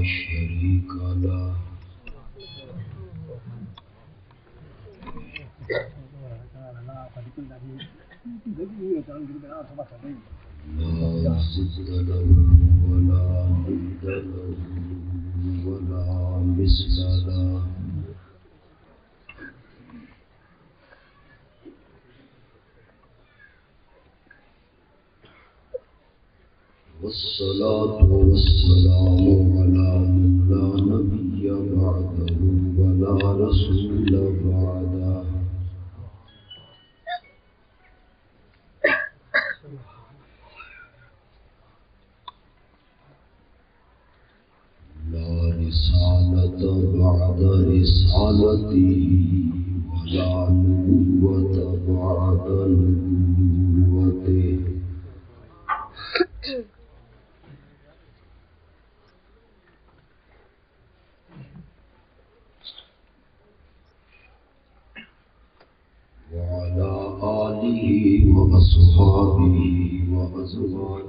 شريك له لا ضد له ولا ند له ولا مثل له والصلاة والسلام على من لا نبي بعده ولا رسول بعده لا رسالة بعد رسالته ولا نبوة بعد نبوته وعلى آله وأصحابه وأزواجه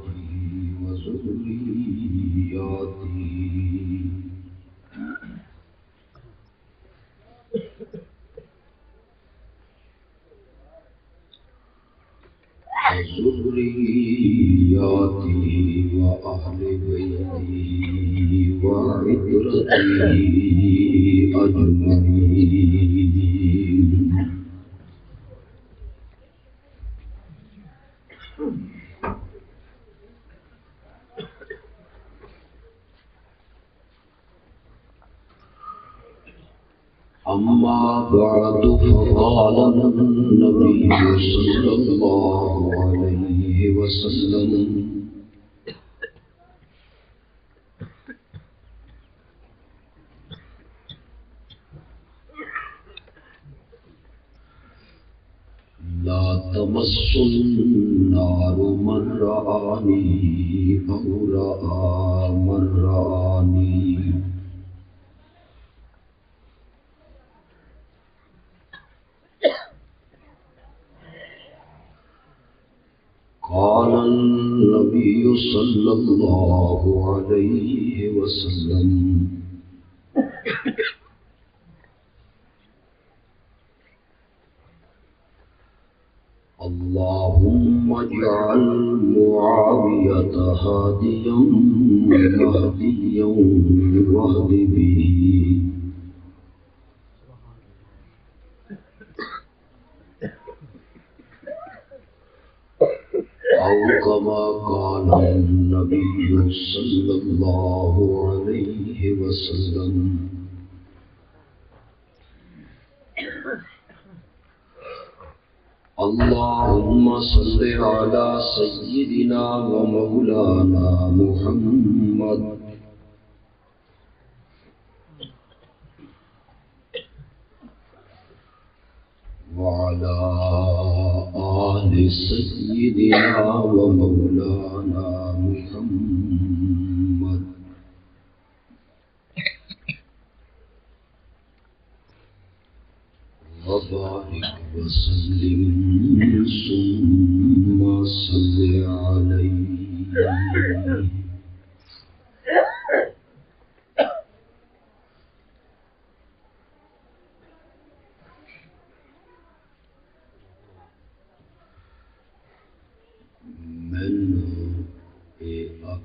وذرياته وأهل بيته وعترته أجمعين أما بعد فقال النبي صلى الله عليه وسلم لا تمس النار من رآني أو رأى من رآني قال النبي صلى الله عليه وسلم اللهم اجعل معاوية هاديا مهديا واهد به أو كما قال النبي صلى الله عليه وسلم اللهم صل على سيدنا ومولانا محمد وعلى آل سيدنا ومولانا محمد وبارك وسلم ثم صل عليه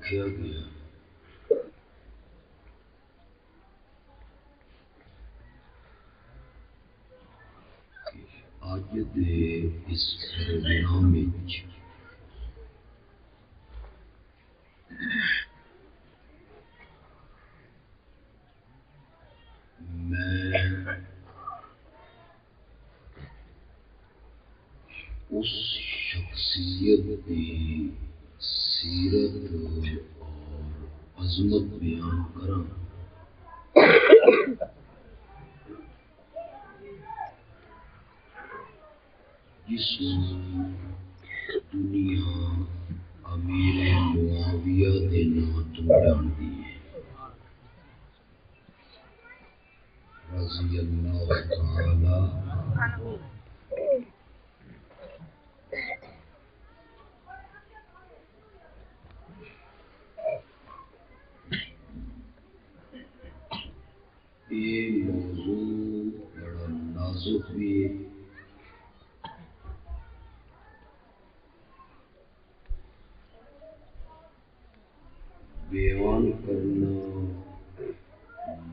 آکھیا گیا کہ اج دے اس پروگرام وچ میں اس شخصیت کی سیرت اور عظمت بیان کراں جس دنیا امیر معاویہ کے نام تو جانتی ہے رضی اللہ تعالی یہ موضوع بڑا نازک بھی ہے، بیان کرنا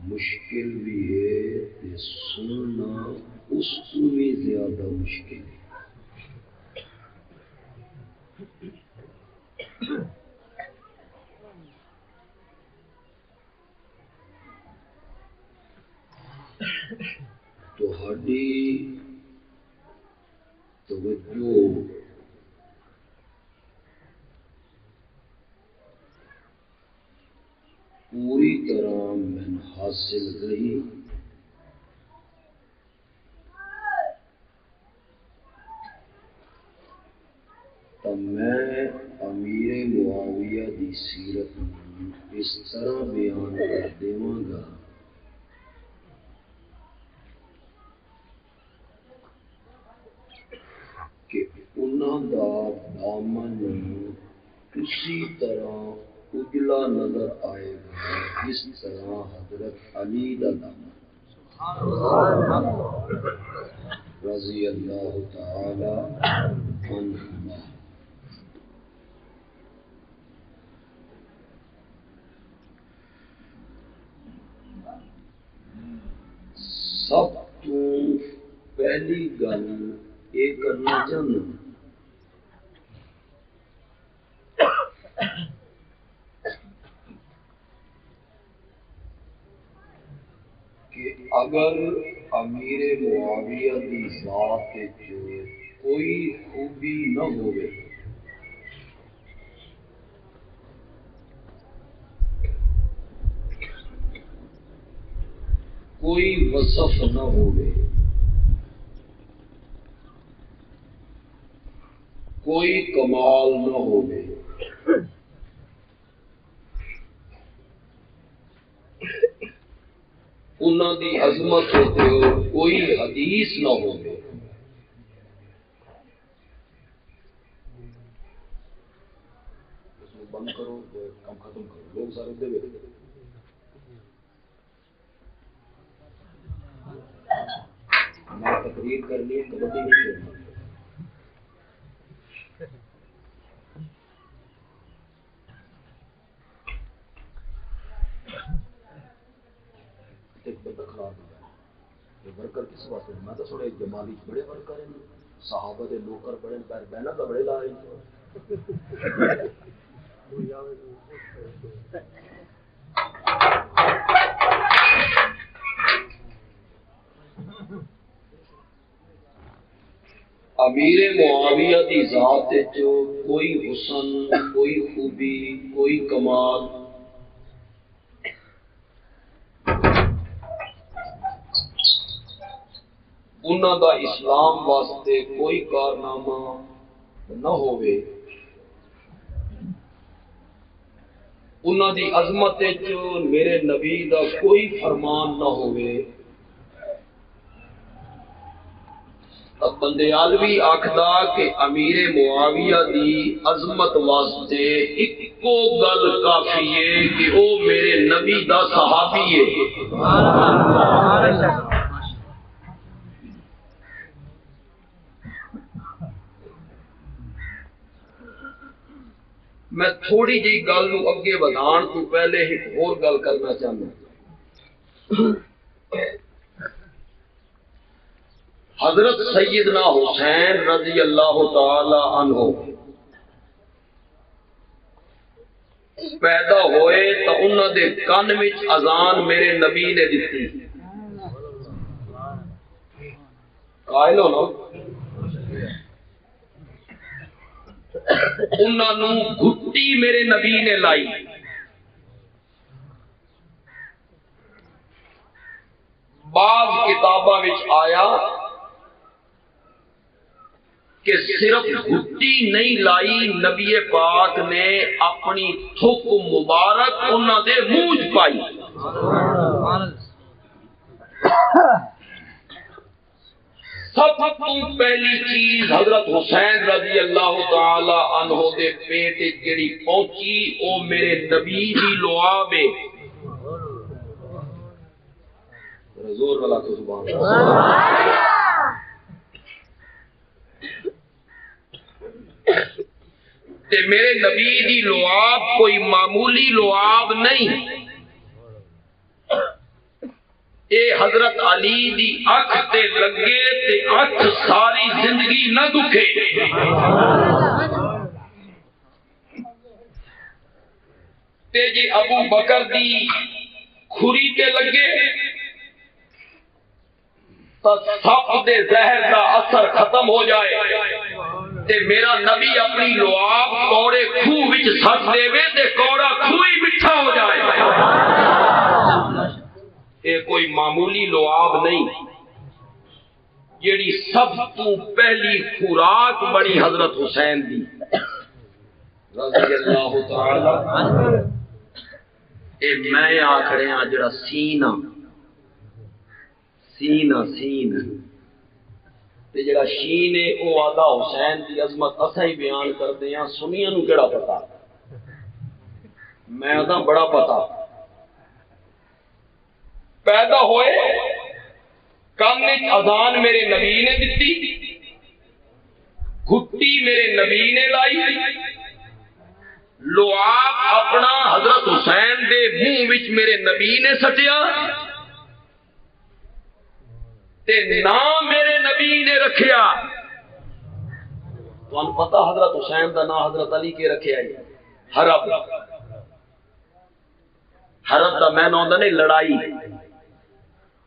مشکل بھی ہے تے سننا اس کو بھی زیادہ مشکل ہے۔ تہاڈی توجہ پوری طرح من حاصل رہی تو میں امیر معاویہ دی سیرت اس طرح بیان کر دیواں گا کہ انہاں دا دامن اسی طرح اجلا نظر آئے گا جس طرح حضرت علی دا دامن رضی اللہ تعالی عنہما۔ سب تو پہلی گل یہ کرنا چاہنا کہ اگر امیر معاویہ کی ذات کوئی خوبی نہ ہوئے کوئی وصف نہ ہوئے کوئی کمال نہ ہوئے انہاں دی عظمت تے کوئی حدیث نہ ہوئے بند کرو کام ختم کرو لوگ سارے دے میں تقریر کرنی ہے کبڈی نہیں کھیلنا ایک بندہ خراب ہو گیا یہ ورکر کس واسطے میں تو تھوڑے جمالی بڑے ورکر ہیں صحابہ دے نوکر بڑے پیر بہنا تو بڑے لا رہے امیر معاویہ دی ذات جو کوئی حسن کوئی خوبی کوئی کمال انہاں دا اسلام واسطے کوئی کارنامہ نہ ہوئے انہاں دی عظمت جو میرے نبی دا کوئی فرمان نہ ہوئے اب بندیالوی آکھدا کہ امیر معاویہ دی عظمت واسطے اکو گل کافی ہے کہ او میرے نبی دا صحابی ہے۔ میں تھوڑی جی گل نو اگے ودھان تو پہلے ایک اور گل کرنا چاہتا حضرت سیدنا حسین رضی اللہ تعالی عنہ پیدا ہوئے تو انہاں دے کان وچ اذان میرے نبی نے دتی قائل ہو نا انہاں نو گھٹی میرے نبی نے لائی بعض کتاباں وچ آیا کہ صرف گھٹی نہیں لائی نبی پاک نے اپنی تھوک مبارک انہاں دے منہ پائی سب تو پہلی چیز حضرت حسین رضی اللہ تعالی عنہ دے پیٹ جڑی پہنچی او میرے نبی دی لعاب ہے زور والا کو سبحان اللہ. تے میرے نبی دی لعاب کوئی معمولی لعاب نہیں. اے حضرت علی دی اکھ تے لگے تے اکھ ساری زندگی نہ دکھے. تے جی ابو بکر دی کھری تے لگے تو سپ دے زہر دا اثر ختم ہو جائے. تے میرا نبی اپنی لعاب کوڑے کھوہ وچ سٹ دے وے تے کوڑا کھوہ ہی میٹھا ہو جائے. اے کوئی معمولی لعاب نہیں. جیڑی سب تو پہلی خوراک بڑی حضرت حسین دی رضی اللہ تعالی. اے میں آکھڑے ہاں جڑا سینہ تے جڑا شین ہے او آدھا حسین دی عظمت اساں ہی بیان کردے ہاں. سنیاں نو کیڑا پتا؟ میں آدھا بڑا پتا. پیدا ہوئے کان وچ اذان میرے نبی نے دتی, گھٹی میرے نبی نے لائی, لعاب اپنا حضرت حسین دے منہ وچ میرے نبی نے سٹیا تے نام میرے نبی نے رکھیا. تو ان پتہ حضرت حسین دا نام حضرت علی کے رکھیا ہے حرب. حرب دا میں نام دا نہیں لڑائی.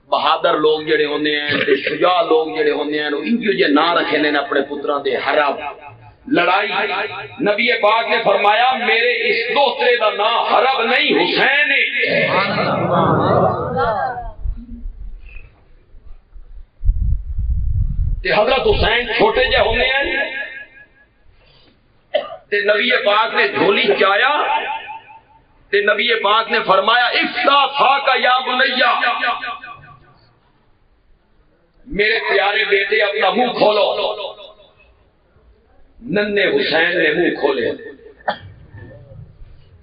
بہادر لوگ جڑے ہوندے ہیں تے شجاع لوگ جڑے ہوندے ہیں انہو جے نام رکھے نے اپنے پتراں دے حرب لڑائی. نبی پاک نے فرمایا میرے اس دوسترے دا نام حرب نہیں حسین ہے. تے حضرت حسین چھوٹے جے ہوندے ہیں تے نبی پاک نے جھولی چایا تے نبی پاک نے فرمایا افتح فاک یا بنیا, میرے پیارے بیٹے اپنا منہ کھولو. ننھے حسین نے منہ کھولے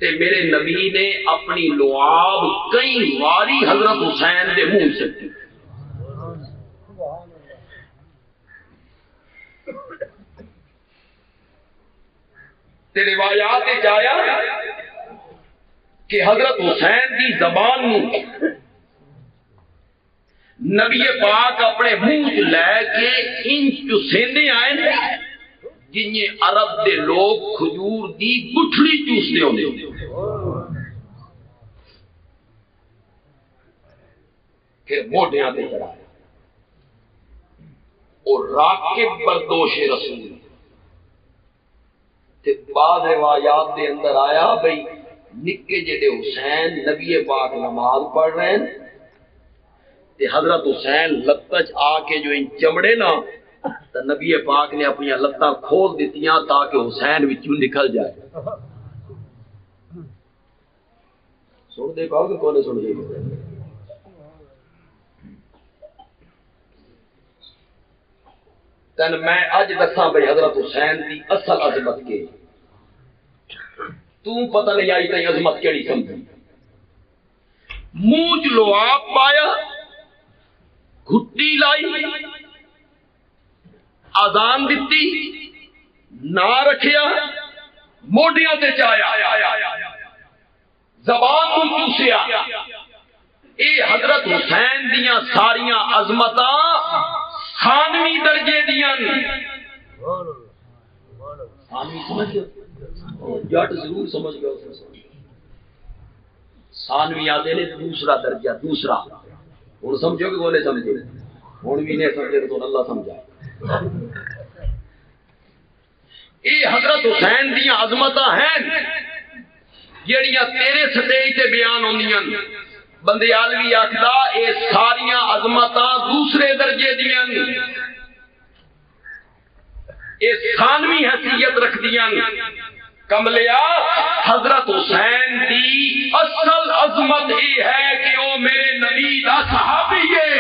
تے میرے نبی نے اپنی لعاب کئی واری حضرت حسین دے منہ سے کی. تے روایات وچ آیا کہ حضرت حسین دی زبان نو نبی پاک اپنے منہ چ لے کے ان چوسیندے آئے جنہیں عرب دے لوگ کھجور دی گٹھڑی چوستے ہوندے پھر موڈیاں تے چڑھائے. اور راکب بردوش رسول تے بعض روایات دے اندر آیا بھئی نکے جڑے حسین نبی پاک نماز پڑھ رہے ہیں تے حضرت حسین لتچ آ کے جو ان چمڑے نا تو نبی پاک نے اپنی لتاں کھول دیتیاں تاکہ حسین وچوں نکل جائے. سن دے پاؤ کہ کونے سن دے؟ تن میں اج دساں بھئی حضرت حسین دی اصل عظمت کے تو پتہ نہیں آئی تھی عظمت کیڑی سمجھی. منہ چ لعاب پایا, گھٹی لائی, اذان دتی, نہ رکھیا, موڈیاں تے چایا, زبان تو چوسیا. اے حضرت حسین دیاں ساریاں عظمتاں ثانوی درجے دیاں. ثانوی سمجھ جٹ ضرور سمجھ گیا. ثانوی آدھے نے دوسرا درجہ, دوسرا. ہوں سمجھو کہ وہ نہیں سمجھے, ہوں بھی نہیں سمجھے تو اللہ سمجھا. یہ حضرت حسین دیاں عظمتاں ہیں جڑیاں تیرے سٹیج تے بیان ہوندیاں. بندے عالوی آکھدا اے ساریاں عظمتاں دوسرے درجے دیاں, اے ثانوی حیثیت رکھدیاں. کملیا حضرت حسین دی اصل عظمت یہ ہے کہ وہ میرے نبی دا صحابی ہے.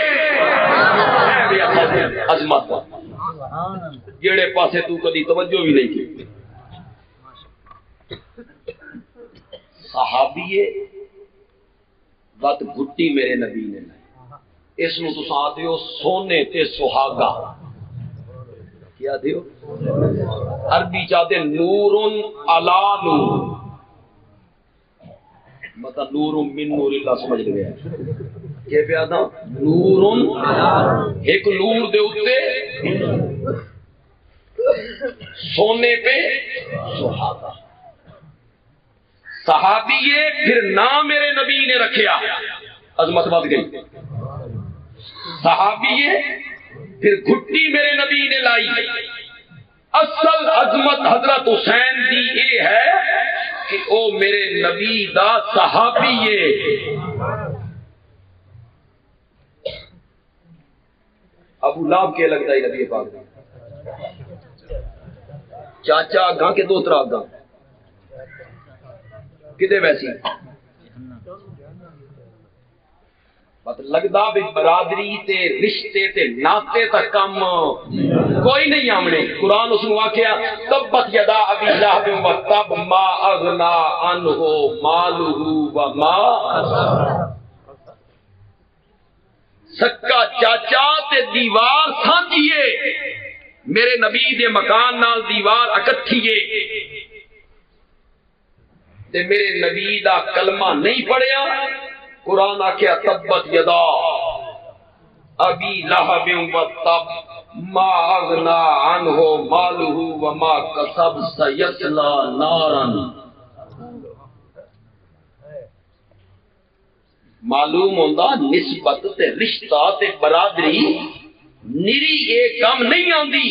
عظمت جڑے پاسے تو کدی توجہ بھی نہیں کی. صحابی بات گھٹی میرے نبی نے لائی. اس نو تساں آتے ہو سونے تے سہاگا. کیا دیو عربی چاہتے نور علا نور، مطلب نور من نور اللہ سمجھ لیا. کہ پیا تھا نور ایک نور دے اوتے سونے پہ سہاگا. صحابیے پھر نام میرے نبی نے رکھیا، عظمت بد گئی. صحابیے پھر گھٹی میرے نبی نے لائی. اصل عظمت حضرت حسین دی یہ ہے کہ او میرے نبی دا صحابیے. ابو لہب کے لگتا ہے نبی پاک چاچا گاں کے دوترا گاں کدے ویسی لگدا بھی برادری تے رشتے تے ناتے تک کم کوئی نہیں آمنے. قرآن اس نے واقعہ تبت یدا ابی لہب و تب ما اغنا عنہ مالہ و ما سکا چاچا تے دیوار سانجیے میرے نبی دے مکان نال دیوار اکٹھیے تے میرے نبی دا کلمہ نہیں پڑھیا. قرآن آکھیا تبت یدا ابی لہب و تب ما اغنا عنہ مالہ و ما کسب سیصلی نارا. معلوم ہوندا نسبت تے رشتہ تے برادری نری یہ کم نہیں آندی.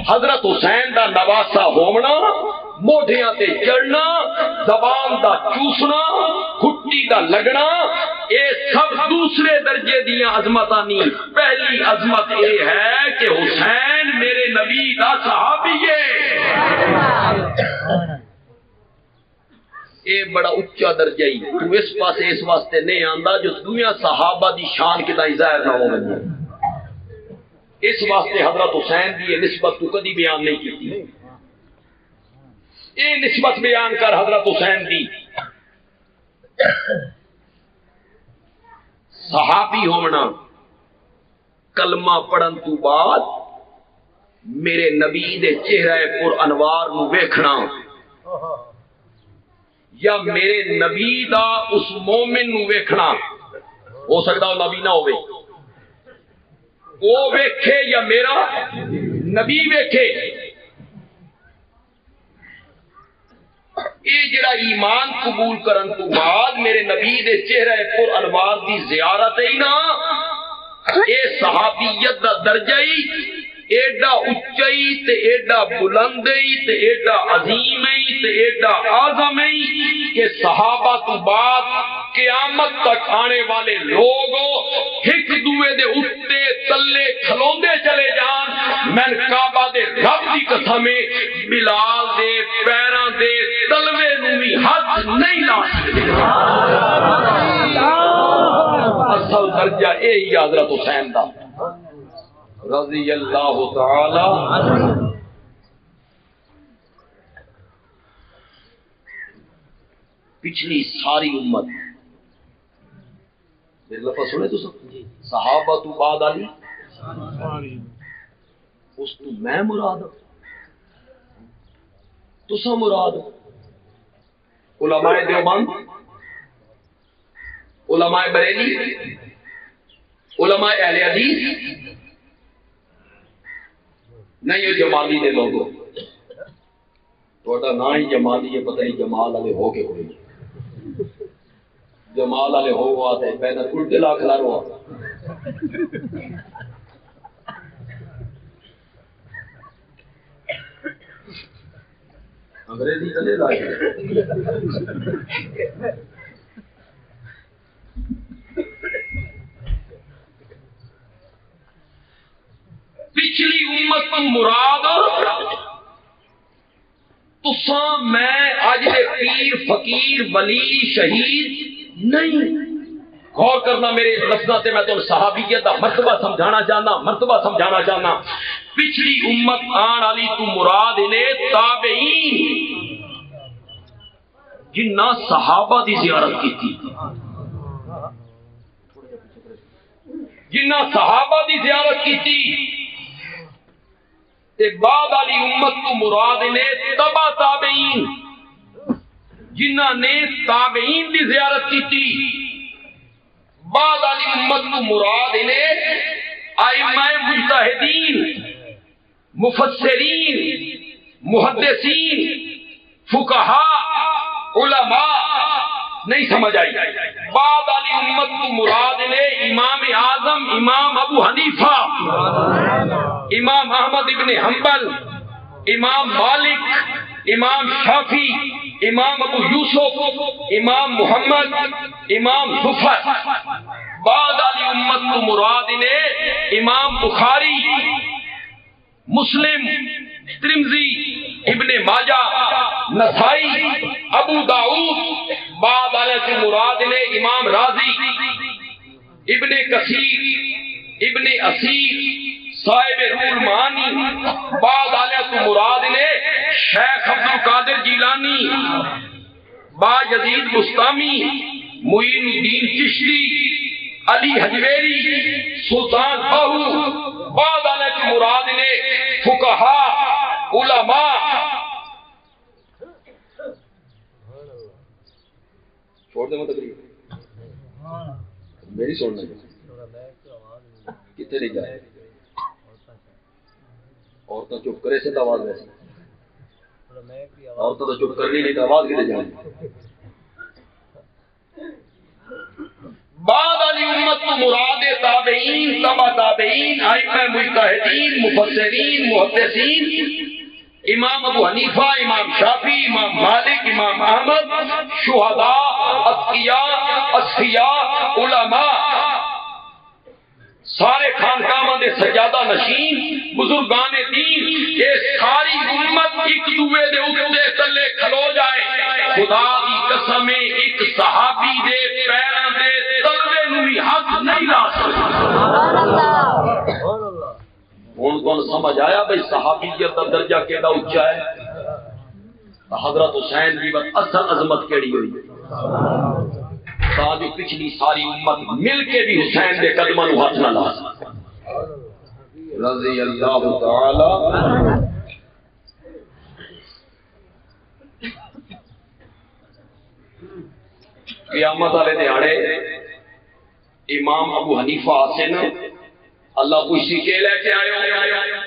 حضرت حسین دا نواسا ہونا، موڈیاں تے چڑھنا، زبان دا چوسنا، گھٹی دا لگنا، اے سب دوسرے درجے دیاں عظمتاں نہیں. پہلی عظمت یہ ہے کہ حسین میرے نبی دا صحابی ہے. اے بڑا اچا درجہ ہی. تو اس پاس اس واسطے نہیں آندا جو دنیا صحابہ دی شان کدا ظاہر نہ ہو گئی. اس واسطے حضرت حسین دی نسبت تو کدی بیان نہیں کی تھی. یہ نسبت بیان کر حضرت حسین دی. صحابی ہونا، کلمہ پڑھن تو بعد میرے نبی دے چہرے پر انوار نو ویکھنا، یا میرے نبی دا اس مومن نو ویکھنا. ہو سکتا وہ نبی نہ ہوئے، وہ ویکھے یا میرا نبی ویکھے. یہ جڑا ایمان قبول کرن تو بعد میرے نبی دے چہرے پر انوار دی زیارت ہے نا، اے صحابیت دا درجہ ہی ایڈا اچائی تے ایڈا بلندی تے ایڈا عظیم تے ایڈا اعظم کہ صحابہ تو بعد قیامت تک آنے والے لوگ ایک دوے دے اٹھتے تلے کھلوندے چلے جان. میں کعبہ دے رب دی قسم بلال دے پیراں دے تلوے نو بھی ہاتھ نہیں لا سکتے. اصل درجہ یہی حضرت حسین دا رضی اللہ تعالی. پچھلی ساری امت میرے لفظ سنے تو سب صحابہ تو بعد علی اس تو میں مراد تو سا مراد علماء دیوبند، علماء بریلی، علماء اہل حدیث نہیں. یہ جمالی دے لوگوں تھوڑا نہ ہی جمالی ہے، پتہ نہیں جمال والے ہو کے کوئی جمال والے ہو آتے پہلے الٹے لا کھلا رہا. انگریزی چلے لائے پچھلی امت کو مراد تساں میں اج دے پیر فقیر ولی شہید نہیں. غور کرنا میرے لفظاں تے میں تمہیں صحابیت دا مرتبہ سمجھانا چاہنا. پچھلی امت آن والی تو مراد نے تابعین جنہ صحابہ دی زیارت کی تھی. جنہ صحابہ دی زیارت کیتی تے بعد والی امت تو مراد نے تبع تابعین جنہ نے تابعین دی زیارت کیتی بعد والی امت تو مراد نے ائمہ مجتہدین مفسرین محدثین فقہاء علماء نہیں سمجھ آئی بعد والی امت کو مراد نے امام اعظم امام ابو حنیفہ امام احمد ابن حنبل امام مالک امام شافعی امام ابو یوسف امام محمد امام ظفر بعد والی امت کو مراد نے امام بخاری مسلم ترمذی ابن ماجہ نسائی ابو داؤد بعد والے سے مراد نے امام راضی ابن کثیر ابن اسیر صاحب روح المعانی بعد والے سے مراد نے شیخ عبد القادر جیلانی با یزید بستامی معین الدین چشتی علی حجویری سلطان باہو بعد والے سے مراد نے فقہاء علماء چھوڑ دیں تقریر میری سننا کتنے نہیں جائے عورتیں چپ کرے سے آواز ویسے عورتیں تو چپ کرنی نہیں تو آواز کتنے جائے بعد والی امت کو مراد تابعین تبع تابعین ائمہ مجتہدین مفسرین محدثین امام ابو حنیفہ امام شافعی امام مالک امام احمد شہداء اتقیاء اصفیاء علماء سارے خانقاہاں دے سجادہ نشین بزرگان دین یہ ساری امت ایک دوے دے اوتے تلے کھلو جائے خدا دی قسم ایک صحابی دے پیراں دے تلے نوں بھی ہاتھ نہیں لا سکدا سبحان اللہ ہن کون سمجھ آیا بھئی صحابیت دا درجہ کیڑا اونچا ہے حضرت حسین دی وقت اصل عظمت کیڑی ہوئی جو پچھلی ساری امت مل کے بھی حسین دے قدماں نوں ہاتھ نہ لا سکے رضی اللہ تعالی قیامت والے دیہاڑے امام ابو حنیفہ حسن اللہ خوشی کے لے کے آئے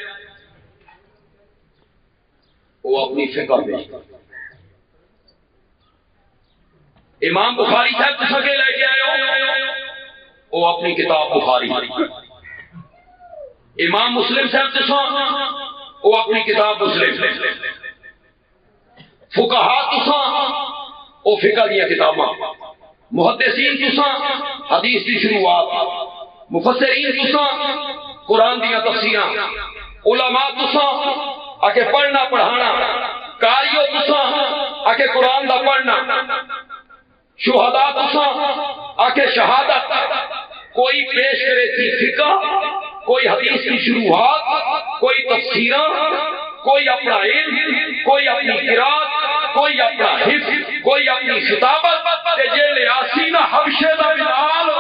وہ اپنی فقہ پیش کر امام بخاری صاحب کس کے لے کے آئے وہ اپنی کتاب بخاری امام مسلم صاحب کس وہ اپنی کتاب مسلم فقہاء تساں وہ فقہ دیا کتاباں محدثین تساں حدیث کی شروعات مفسرین تساں قرآن دیا تفسیراں علماء تساں آکے پڑھنا پڑھانا قاریو تساں آکے قرآن دا پڑھنا شہداء تساں آکے شہادت کوئی پیش کرے تھی فقہ کوئی حدیث کی شروعات کوئی تفسیراں کوئی اپنا علم کوئی اپنی قرات کوئی اپنا حفظ کوئی اپنی خطابت جیلے آسینہ حبشے دا بلال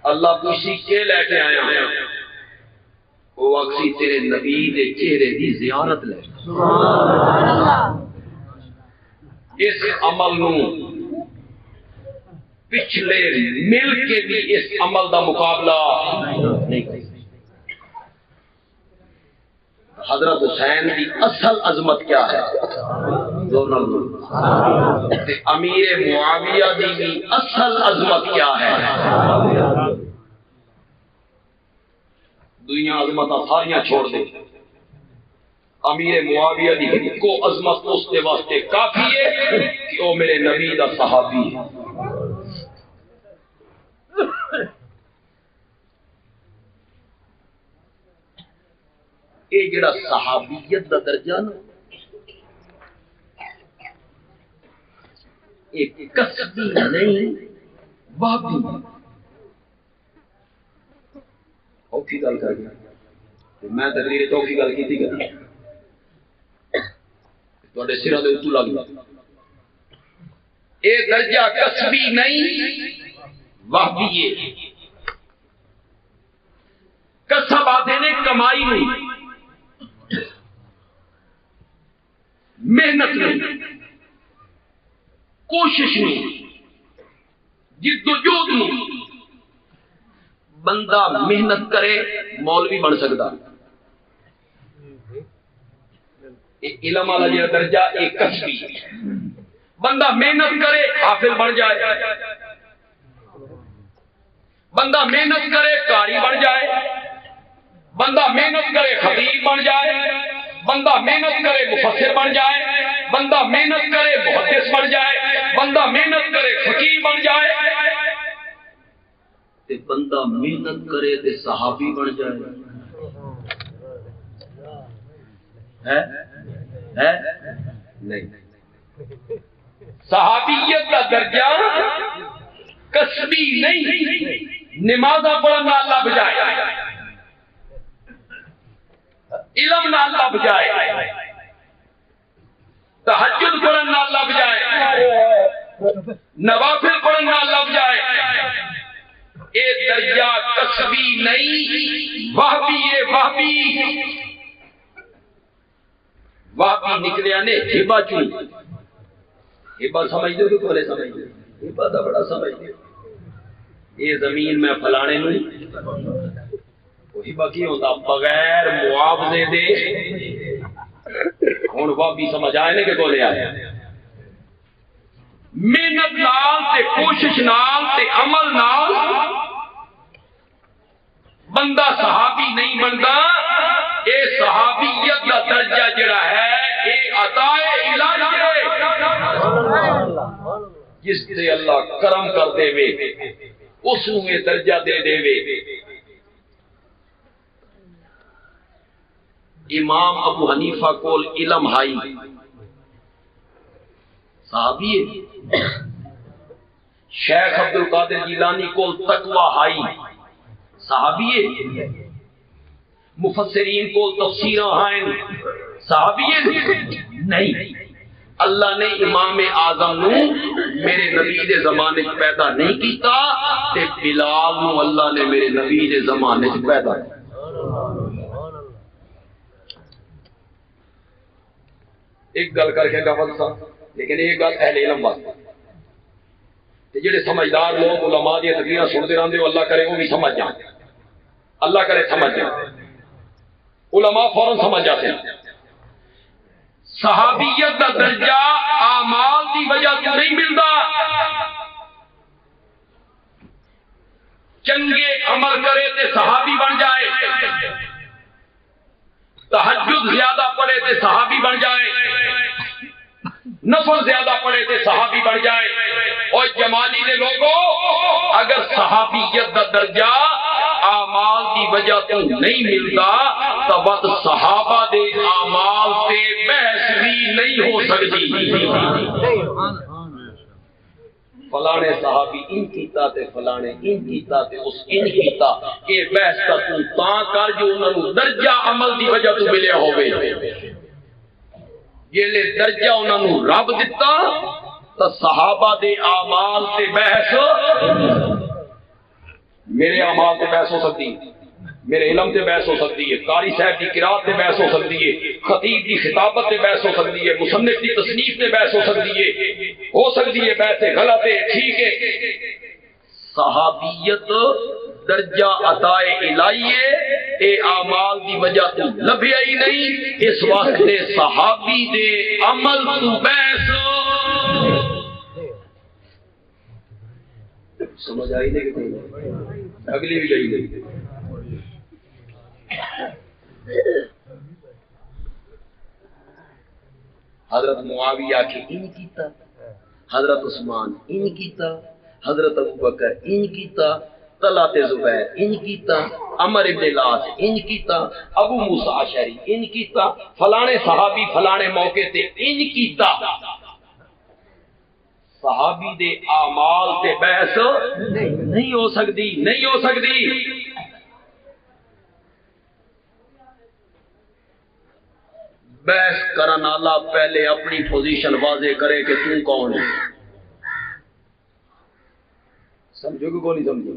اللہ کسی کے لے کے آیا وہ اکسی تیرے نبی دے چہرے دی زیارت لے اس عمل نو پچھلے مل کے بھی اس عمل دا مقابلہ نہیں کر حضرت حسین کی اصل عظمت کیا ہے امیر معاویہ کی اصل عظمت کیا ہے دنیا عظمت ساریاں چھوڑ دے امیر معاویہ دی کو عظمت اس کے واسطے کافی ہے کہ وہ میرے نبی دا صحابی ہے یہ جڑا صحابیت دا درجہ نا ایک کسبی نہیں بابی اوکھی گل کر گیا میں تقریر چوکی گل کی تھی کر تھوڑے سرا دے اتو لگ گیا یہ درجہ کسبی نہیں وہابیے کسب آتے نے کمائی نہیں، محنت نہیں، کوشش نہیں، جد و جہد نہیں۔ بندہ محنت کرے مولوی بن سکتا، علم والا جو درجہ ایک کسبی، بندہ محنت کرے حافظ بن جائے، بندہ محنت کرے قاری بن جائے، بندہ محنت کرے خطیب بن جائے، بندہ محنت کرے مفسر بن جائے، بندہ محنت کرے محدث بن جائے، بندہ محنت کرے فقیہ بن جائے، تے بندہ محنت کرے تے صحابی بن جائے۔ ہے نہیں، صحابیت کا درجہ کسبی نہیں، نماز پڑھنا اللہ بجائے، علم نہ اللہ بجائے، تہجد پڑھنا اللہ بجائے، نوافل پڑھنا اللہ بجائے، اے درجہ کسبی نہیں، وہابی نکلیا نے ہبا چوں، ہبا سمجھ دو کہ بولے سمجھ دو، ہبا دا بڑا سمجھ دو، یہ زمین میں فلانے نو ہبا کی ہوتا بغیر معاوضے دے، ہن وہابی سمجھ آئے نے کہ بولے آئے، محنت نال تے کوشش نال تے عمل نال بندہ صحابی نہیں بنتا۔ اے صحابیت کا درجہ جڑا ہے اے عطا الہی ہے، جس سے اللہ کرم کر دے وے اس نوں یہ درجہ دے دے وے۔ امام ابو حنیفہ کول علم ہائی، صحابی ہے۔ شیخ عبد القادر جیلانی کول تقوی ہائی، صحابی ہے۔ مفسرین کو تفسیراں ہیں، صحابی نہیں۔ اللہ نے امام اعظم نو میرے نبی دے زمانے چ پیدا نہیں کیتا تے بلال نو اللہ نے میرے نبی دے زمانے چ پیدا کیتا۔ ایک گل کر کے گفت سا، لیکن ایک گل اہل علم واسطے تے جڑے سمجھدار لوگ علماء دی تقریراں سنتے رہندے ہو، اللہ کرے وہ بھی سمجھ جائیں، اللہ کرے سمجھ جائیں، علماء فوراً سمجھ جاتے ہیں۔ صحابیت کا درجہ اعمال کی وجہ تو نہیں ملتا، چنگے عمل کرے تے صحابی بن جائے، تہجد زیادہ پڑھے تے صحابی بن جائے، نفل زیادہ پڑھے تے صحابی بن جائے۔ اور جمالی دے لوگوں، اگر صحابیت کا درجہ اعمال کی وجہ تو نہیں ملتا تو بس صحابہ دے اعمال تے بحث بھی نہیں ہو سکتی۔ فلانے صحابی ان کیتا تے فلانے ان کیتا تے اس ان کیتا، یہ بحث کا تو تاں کر جو انہوں درجہ عمل دی وجہ تو ملیا ہوئے، یہ لے درجہ انہوں رب دیتا تو صحابہ دے اعمال تے بحث، میرے اعمال تے بحث ہو سکتی، میرے علم تے بحث ہو سکتی ہے، قاری صاحب کی قرات تے بحث ہو سکتی ہے، خطیب کی خطابت تے بحث ہو سکتی ہے، مصنف کی تصنیف تے بحث ہو سکتی ہے بحث غلط ہے، ٹھیک ہے۔ صحابیت درجہ عطا الہی ہے، اے اعمال دی وجہ تو لبھیا ہی نہیں، اس واسطے صحابی دے عمل تو بحث۔ سمجھ آئی نہیں کہ اگلی بھی گئی نہیں۔ حضرت معاویہ کی ان کیتا، حضرت عثمان ان کیتا، حضرت ابوبکر ان کیتا، طلحہ زبیر ان کیتا، عمر ابن العاص ان کیتا، ابو موسیٰ اشعری ان کیتا، فلانے صحابی فلانے موقع تے ان کیتا۔ صحابی دے اعمال تے بحث نہیں ہو سکتی، نہیں ہو سکتی۔ بحث کرن والا پہلے اپنی پوزیشن واضح کرے کہ تو کون ہے۔ سمجھو کہ کو نہیں سمجھو؟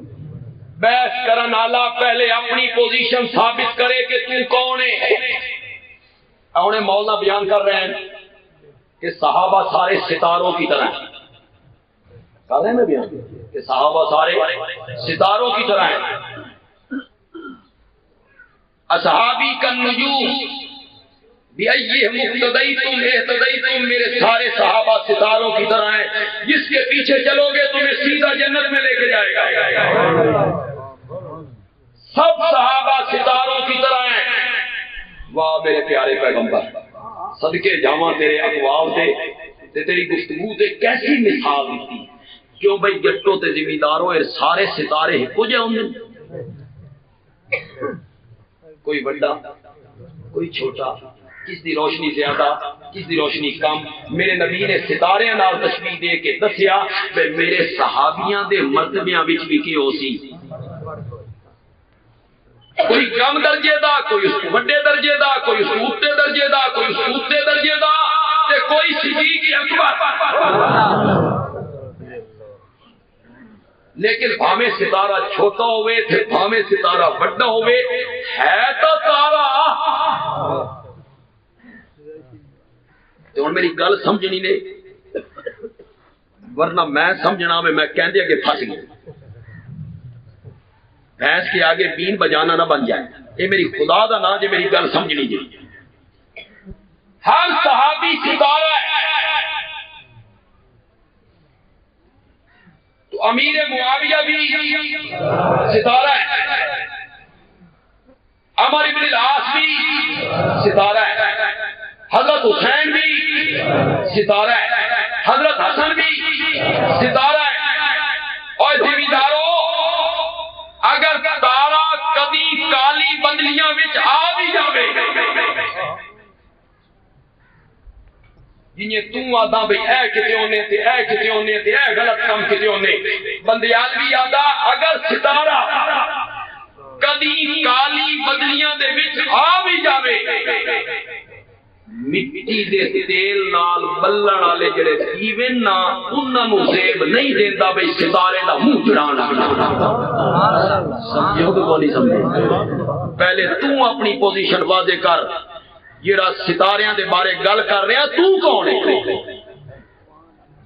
بحث کرن والا پہلے اپنی پوزیشن ثابت کرے کہ تو کون ہے. انہیں مولانا بیان کر رہے ہیں کہ صحابہ سارے ستاروں کی طرح ہیں. کر رہے ہیں میں بیان کہ صحابہ سارے ستاروں کی طرح ہیں. اصحابی کالنجوم بأیہم اقتدیتم اہتدیتم، میرے سارے صحابہ ستاروں کی طرح ہیں، جس کے پیچھے چلو گے تمہیں سیدھا جنت میں لے کے جائے گا. سب صحابہ ستاروں کی طرح ہیں. واہ میرے پیارے پیغمبر، صدقے جاواں تیرے اقوال تے تیری گفتگو تے کیسی مثال دیتی. کیوں بھائی جٹوں تے زمینداروں سارے ستارے ہکو جے ہوندے، کوئی بڑا کوئی چھوٹا، کس دی روشنی زیادہ کس دی روشنی کم. میرے نبی نے ستارے نال تشبیہ دے کے دسیا کہ میرے صحابیاں دے مرتبیاں وچ بھی کی ہو سی، کوئی کم درجے دا، کوئی اس وڈے درجے دا، کوئی اس اوتے درجے دا، کوئی اس اوتے درجے دا، تے کوئی صدیق اکبر. لیکن بھاویں ستارہ چھوٹا ہوئے تے بھاویں ستارہ بڑا ہوئے، ہے تو تارا. ہن میری گل سمجھنی نے، ورنہ میں سمجھنا میں کہندے اگے پھس گیا. بھینس کے آگے بین بجانا نہ بن جائے. یہ میری خدا دا نا جے میری گل سمجھنی جی. ہر صحابی ستارہ ہے. تو امیر معاویہ بھی ستارہ ہے، عمر بن العاص بھی ستارہ ہے، حضرت حسین بھی ستارہ ہے، حضرت حسن بھی ستارہ ہے. اور زمینداروں اگر تارا کبھی کالی بدلیاں وچ آ بھی جاوے، جنہیں تو آدھا بھئی اے کتے ہونے تے اے کتے ہونے تے اے غلط کام کتے ہونے، بندیال بھی آدھا اگر ستارہ کدی کالی بدلیاں دے وچ آ بھی جاوے، مٹی دے تیل نال بلن والے جڑے دیوے نا انہاں نوں زیب نہیں دیندا بھئی ستارے دا منہ چڑھانا. سمجھو کہ کوئی نہیں سمجھے؟ پہلے تو اپنی پوزیشن واضح کر. جڑا ستاریاں دے بارے گل کر رہا تو کون ہے؟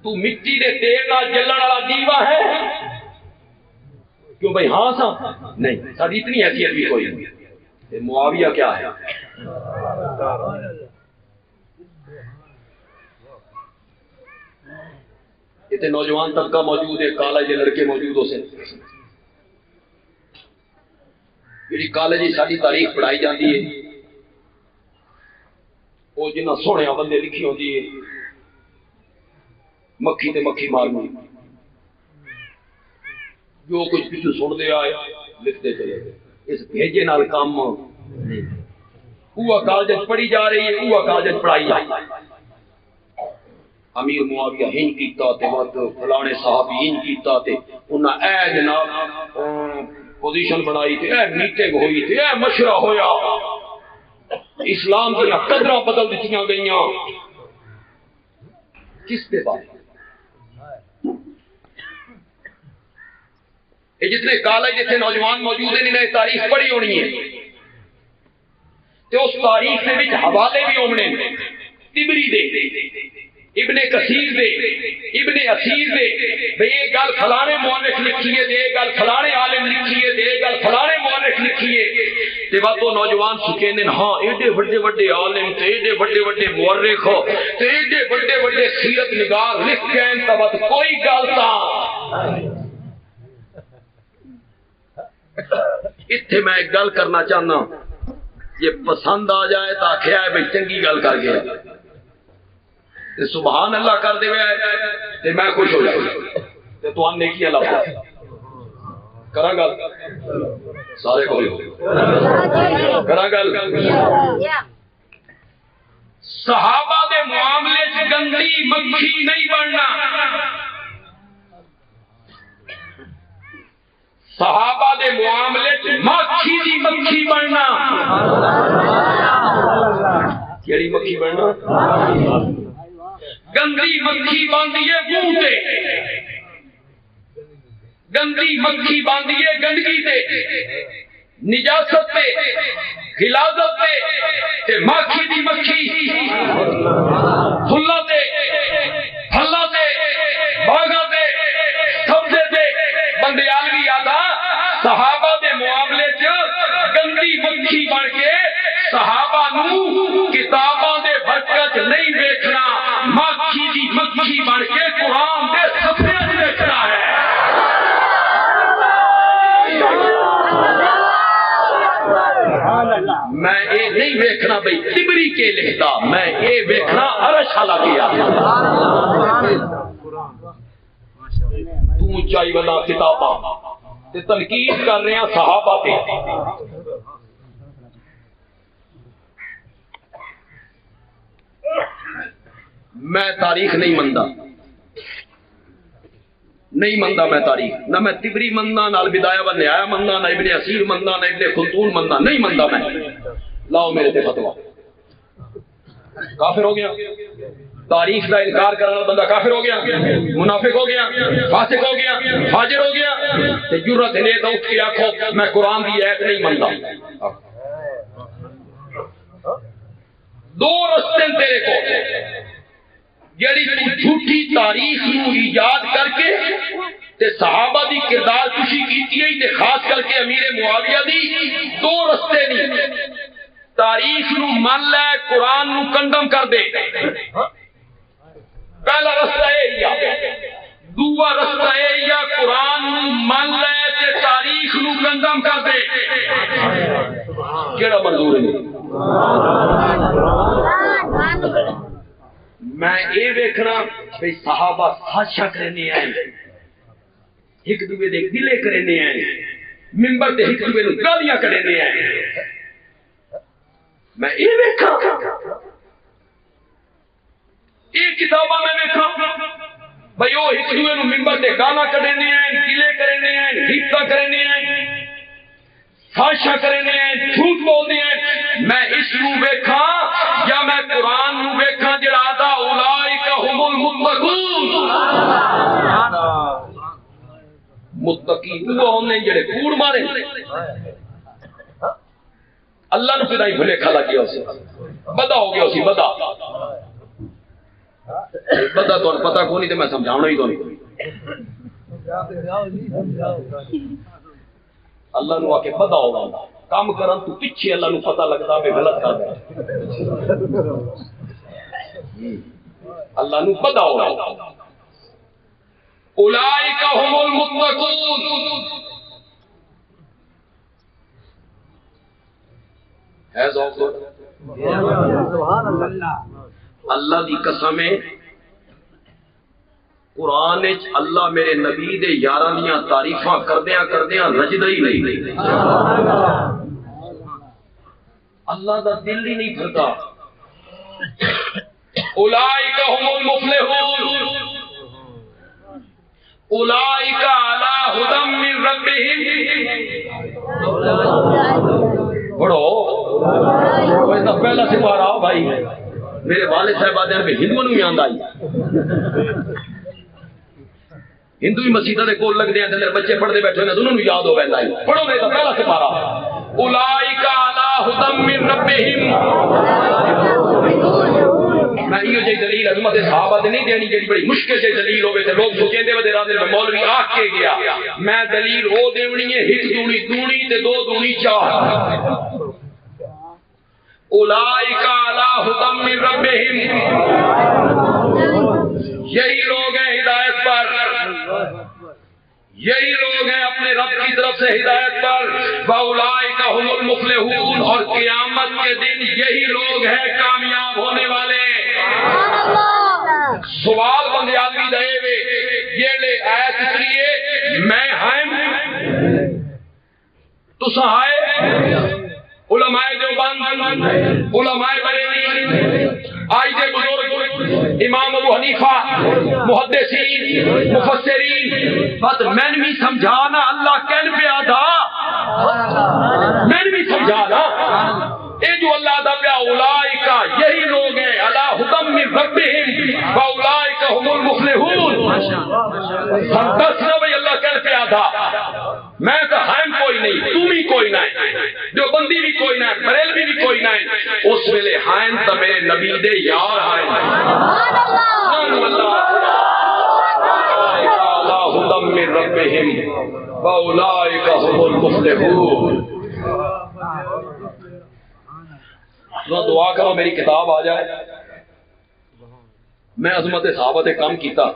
تو مٹی دے تیل نال جلن والا دیوا ہے؟ کیوں بھائی ہاں سا نہیں، ساری اتنی حیثیت بھی کوئی نہیں. معاویہ کیا ہے؟ اتنے نوجوان طبقہ موجود ہے، کالج کے لڑکے موجود ہو سے جی کالج ساری تاریخ پڑھائی جاتی ہے، وہ جنہ سونے بندے لکھی ہوتی ہے، مکھی تے مکھی مارنی، جو کچھ پیچھے سن دے آئے لکھتے چلے گئے. اس بھیجے نال کام وہ کالج پڑھی جا رہی ہے، وہ کالج پڑھائی جا رہی ہے. امیر معاویہ ہن کیتا تے وقت فلانے صحابی ہن کیتا تے انہاں اے جناب پوزیشن بنائی تے اے میٹنگ ہوئی تے اے مشورہ ہویا، اسلام کی قدریں بدل دیتیاں گئیاں. کس پہ بات؟ یہ جتنے کالج جتنے نوجوان موجود ہیں انہیں تاریخ پڑھی ہونی ہے تو اس تاریخ کے وچ حوالے بھی ہونے، تبری دے، ابن کثیر دے، ابن اسیر دے، بھئی یہ گل فلانے مورخ لکھی ہے، یہ گل فلانے عالم لکھی ہے، یہ گل فلانے مورخ لکھی ہے. تے وہ نوجوان سکیندے ہاں ایڈے بڑے بڑے عالم تے ایڈے بڑے بڑے مورخ تے ایڈے بڑے بڑے سیرت نگار لکھ گئے تبت کوئی گل تا اتنے میں ایک گل کرنا چاہنا، یہ پسند آ جائے تو آخیا ہے بھئی چنگی گل کر گیا تے سبحان اللہ کر دے تے میں خوش ہو جاؤں تے تو نے کی اللہ کرا گل سارے کو کرا گل. صحابہ دے معاملے چ گندی مکھی نہیں بننا، صحابہ دے معاملے چ مکھی دی مکھی بننا. کیڑی مکھی بننا؟ گندی مکھی بنتی ہے منہ تے، گندی مکھی باندھیے گندگی تے نجاست تے غلاظت تے ماکھی دی مکھی پھلا تے پھلا تے باغاں تے سبزے تے بندیالوی آدا صحابہ دے معاملے چ گندی مکھی بن کے صحابہ نو کتاباں دے برکت نہیں ویکھنا، مکھی دی مکھی بن کے قرآن دے صفحے وچ ویکھنا ہے۔ میں اے نہیں ویکھنا بھئی تبری کے لکھتا، میں اے ویکھنا عرش حالا کیا تو اونچائی والا کتاباں تے تنقید کر رہے ہیں صحابہ تے۔ میں تاریخ نہیں مندا، نہیں مندا میں تاریخ، نہ میں تبری مندا، نہ البدایہ و نہایہ مندا، نہ ابن اسیر مندا، نہ ابن خلدون مندا، نہیں مندا میں۔ لاؤ میرے تے فتویٰ۔ کافر ہو گیا، تاریخ کا انکار کرنے والا بندہ کافر ہو گیا، منافق ہو گیا، فاسق ہو گیا، فاجر ہو گیا، تے جرت ہے تو اٹھ کے آکھو میں قرآن دی ایت نہیں مندا۔ دو رستے تیرے کو، جڑی تو جھوٹی تاریخ نو ایجاد کر کے تے صحابہ دی کردار کشی کیتی ہے تے خاص کر کے امیر معاویہ دی، دو رستے نہیں، تاریخ نو من لے قرآن نو کنڈم کر دے، پہلا رستہ ہے دوسرا رستہ ہے یا قرآن نو من لے تے تاریخ نو کنڈم کر دے، کیڑا منظور ہے؟ میں اے ویکھنا بھئی صحابہ سازشاں کرنے ہیں، ایک دوے دے گلے کرنے ہیں، منبر تے ایک دوے نوں گالیاں کرنے ہیں، میں اے ویکھاں، اے کتاباں میں ویکھاں بھئی او ایک دوے نوں منبر تے گالاں کرنے ہیں، گلے کرنے ہیں، غیبتاں کرنے ہیں، سازشاں کرنے ہیں، جھوٹ بولنے ہیں، میں اس نوں ویکھاں یا میں قرآن نوں ویکھاں جڑا آدا اولئک هم المتقون، متقی وہ ہونے جڑے کوڑ مارے، اللہ نو پھر بھلیکھا لگ گیا اسے، بدا ہو گیا اسی بدا بدا تو پتہ کو نہیں تے میں سمجھاؤنا ہی تو نہیں، اللہ نو آ کے بدا ہوگا کام کرن تو پیچھے اللہ نو پتہ لگتا میں غلط کر دیا، اللہ نو پتہ ہوگا اولئک هم المتقون، ہے ذوق اللہ دی قسم ہے، قرآن وچ اللہ میرے نبی دے یاراں دیاں تعریفاں کردیاں رجدا ہی نہیں، اللہ دا دل ہی نہیں بھرتا۔ اولئک هم المفلحون اولئک علی ھدی من ربہم، پڑھو کوئی تو پہلا سپارہ آؤ بھائی، میرے والد صاحب آدھے ہیں ہندوؤں نوں ہی آندا ہندو ہی مسیحاں دے کول لگدے ہیں تے بچے پڑھدے بیٹھے نے انہاں نوں یاد ہو ویندا ہے، پڑھو میرا پہلا سپارہ اولئک علی ھدی من ربہم۔ میں یہ جی دلیل عظمت صحابہ دے نہیں دینی جڑی بڑی مشکل جی دلیل ہوے تے لوگ سوچیندے ودے راندے میں مولوی آ کے گیا، میں دلیل او دیونی ہے ایک دونی دونی تے دو دونی چار، اولئک علی ھدی من ربہم، یہی لوگ ہیں ہدایت پر، یہی لوگ ہیں اپنے رب کی طرف سے ہدایت پر، فاولئک هم المفلحون، اور قیامت کے دن یہی لوگ ہیں کامیاب ہونے والے۔ سوال بندے آدمی دے وے یہ لے آیت اتریے میں ہائم تسا ہائے علماء دیوبند، علماء بریلی، آئی دے بزرگ، امام ابو حنیفہ، محدثین، مفسرین، بس میں نے بھی سمجھانا اللہ کہن پہ آدھا، میں نے بھی سمجھانا اے جو اللہ دا پیا اولائکا یہی لوگ ہیں علی ھدی من ربہم فاولائک هم المفلحون، ہم دس نہ بھئی اللہ کہن پہ آدھا میں کہا ہم کوئی نہیں، تم ہی کوئی نہ، جو بندی بھی کوئی نہ، بریلوی بھی کوئی نہ، اس ویلے ہائن تو میرے نبی دے یار ہائن سبحان اللہ ہدم من ربہم واولئک هم المفلحون۔ دعا کرو میری کتاب آ جائے۔ میں عظمت صحابہ تے کام کیتا،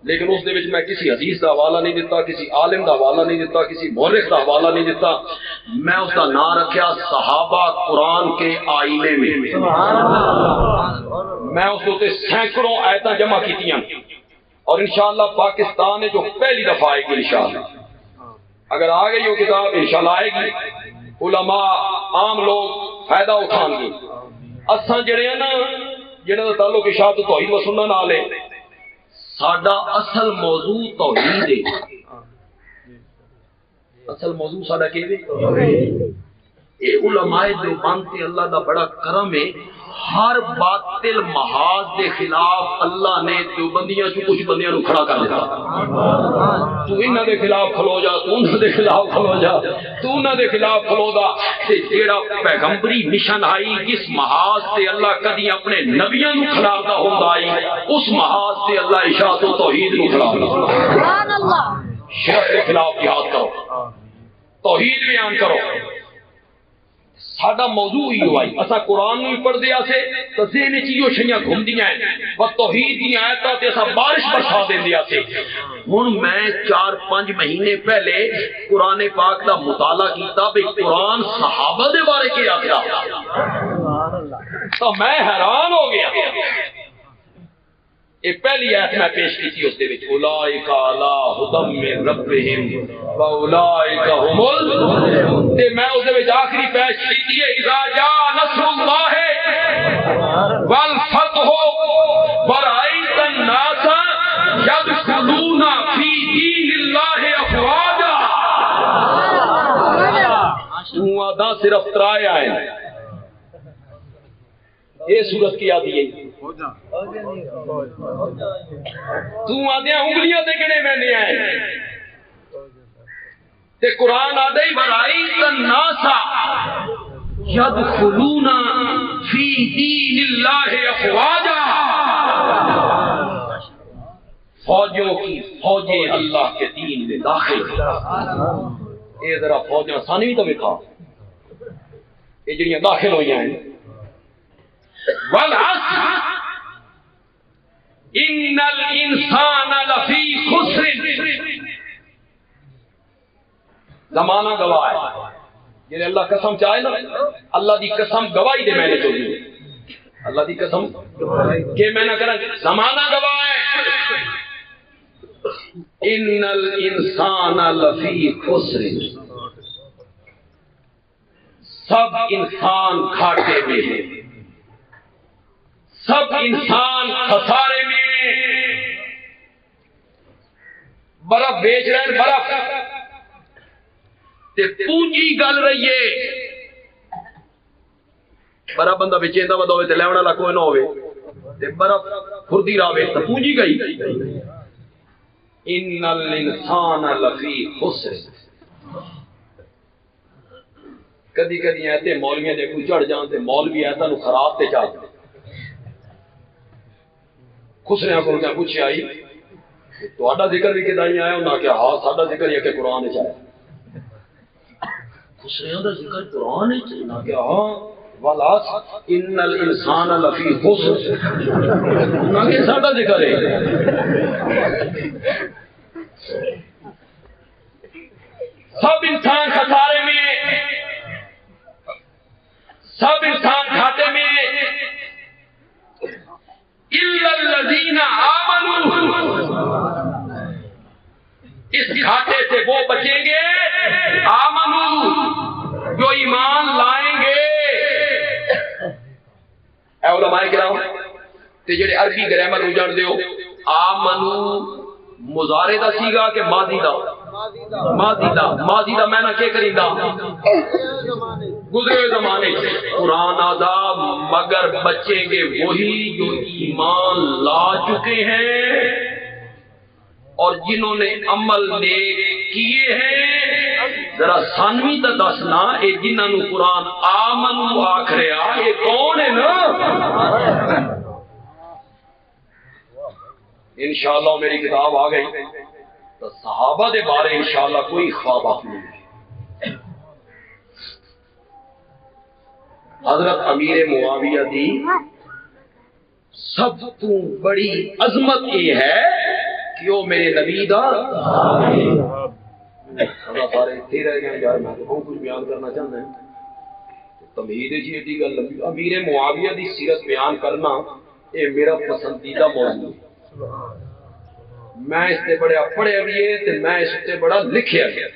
لیکن اس دے وچ میں کسی حدیث دا حوالہ نہیں دیتا، کسی عالم دا حوالہ نہیں دیتا، کسی مورخ دا حوالہ نہیں دیتا، میں اس کا نام رکھیا صحابہ قرآن کے آئینے میں۔ میں اس کو سینکڑوں آیتاں جمع کیتیاں، اور انشاءاللہ پاکستان میں جو پہلی دفعہ آئے گی انشاءاللہ، اگر آ گئی وہ کتاب انشاءاللہ آئے گی، علماء عام لوگ فائدہ اٹھان گے۔ اساں جڑے ہیں نا جنہاں دا تعلق اشاعت توحید و سنت نال ہے، ساڈا اصل موضوع توحید ہے۔ اصل موضوع ساڈا کی ہے؟ اے علماء دیوبند تے اللہ دا بڑا کرم ہے، ہر باطل محاذ دے خلاف اللہ نے دیوبندیاں چ کچھ بندیاں نو کھڑا کر دیتا۔ تو انہاں دے خلاف کھلو جا، تو انہاں دے خلاف کھلو جا، تو انہاں دے خلاف کھلو دا، تے جیڑا پیغمبری مشن آئی جس محاذ سے اللہ کدی اپنے نبیاں نو کھڑاتا ہوندا آئی، اس محاذ سے اللہ اشاعت و توحید نو کھڑاتا۔ سبحان اللہ۔ شرک کے خلاف جہاد کرو، توحید بیان کرو۔ ساڈا موضوع ہی ہوا اسا قرآن نو پڑھ دیا سے تو ذہن وچ ایو شیاں گھومدیاں ہیں، و توحید دی آیتاں تے اسا بارش برسا دیندیا سے۔ ہن میں 4-5 مہینے پہلے قرآن پاک دا مطالعہ کیتا بھی قرآن صحابہ دے بارے کے آخیا، تو میں حیران ہو گیا۔ یہ پہلی آیت میں پیش کی تھی، اس دے وچ اولئک علی ھدی من ربہم واولئک ھم المفلحون، تے میں اس دے وچ آخری پیش کی تھی اذا جاء نصر اللہ والفتح ورأیت الناس یدخلون فی دین اللہ افواجا۔ تو دا صرف ترائے آئے یہ صورت کی آتی ہے، تو آدھے انگلیاں تے گنے میں آئے تے قرآن آدھے وَرَأَيْتَ النَّاسَ يَدْخُلُونَ فِي دِينِ اللَّهِ أَفْوَاجًا۔ فوجوں کی فوجیں اللہ کے دین میں داخل، اے ذرا فوجیں ثانی بھی تو بکھا یہ جڑیاں داخل ہوئی ہیں۔ وَالْعَصْرِ إِنَّ الْإِنسَانَ لَفِي خُسْرٍ۔ زمانہ گواہ ہے، یعنی اللہ قسم چاہے نا، اللہ دی قسم گواہی دے میں نے چلی، اللہ دی قسم کہ میں نہ کریں، زمانہ گواہ ہے۔ ان الانسان لفی خسر، سب انسان گھاٹے میں ہیں، سب انسان خسارے میں۔ برف بیچ رہے ہیں، برف تے پونجی گل رہی ہے، برا بندہ بیچیندا ودا ہوئے تے لیون والا کوئی نہ ہوئے تے برف کھردی راوے تے پونجی گئی۔ ان الانسان لفی خسر، کدی کدی ایتے مولویاں دے کوئی چڑھ جان تے مولوی ایتا نو خراب تے چاہ خسریاں کو کیا پوچھے آئی تہاڈا ذکر بھی کدائی آیا، انہاں کہا ہاں ساڈا ذکر یہ کہ قرآن وچ آیا۔ خسریاں دا ذکر قرآن وچ، انہاں کہا ہاں والعصر ان الانسان لفی خسر، انہاں کہ ساڈا ذکر ہے۔ سب انسان خسارے میں، سب انسان گھاٹے میں، الا الذین آمنوا، اس گھاٹے سے وہ بچیں گے آمنوا جو ایمان لائیں گے۔ اے علماء کرام تے جڑے عربی گرامر نو جان دیو، آمنو مضارع دا سیگا کہ ماضی دا؟ ماضی دا۔ ماضی دا میں نہ کیا کریندا؟ گزرے ہوئے زمانے قرآن آدھا مگر بچیں گے وہی جو ایمان لا چکے ہیں اور جنہوں نے عمل نیک کیے ہیں ذرا سانوی تو دسنا اے جنہاں نو قرآن آمنو آکھ رہا یہ کون ہے نا؟ انشاءاللہ میری کتاب آ گئی تو صحابہ دے بارے انشاءاللہ کوئی خواب نہیں ہے۔ حضرت امیر معاویہ دی سب تو بڑی عظمت یہ ہے کہ وہ میرے نبی دا اللہ سارے اتنے رہ گئے یار، میں تو بہت کچھ بیان کرنا چاہتا ہوں۔ تمہید جی ایڈی گل لمبی، امیر معاویہ دی سیرت بیان کرنا یہ میرا پسندیدہ موضوع ہے۔ میں اس سے بڑا پڑھیا بھی ہے تے میں اس سے بڑا لکھیا بھی ہے،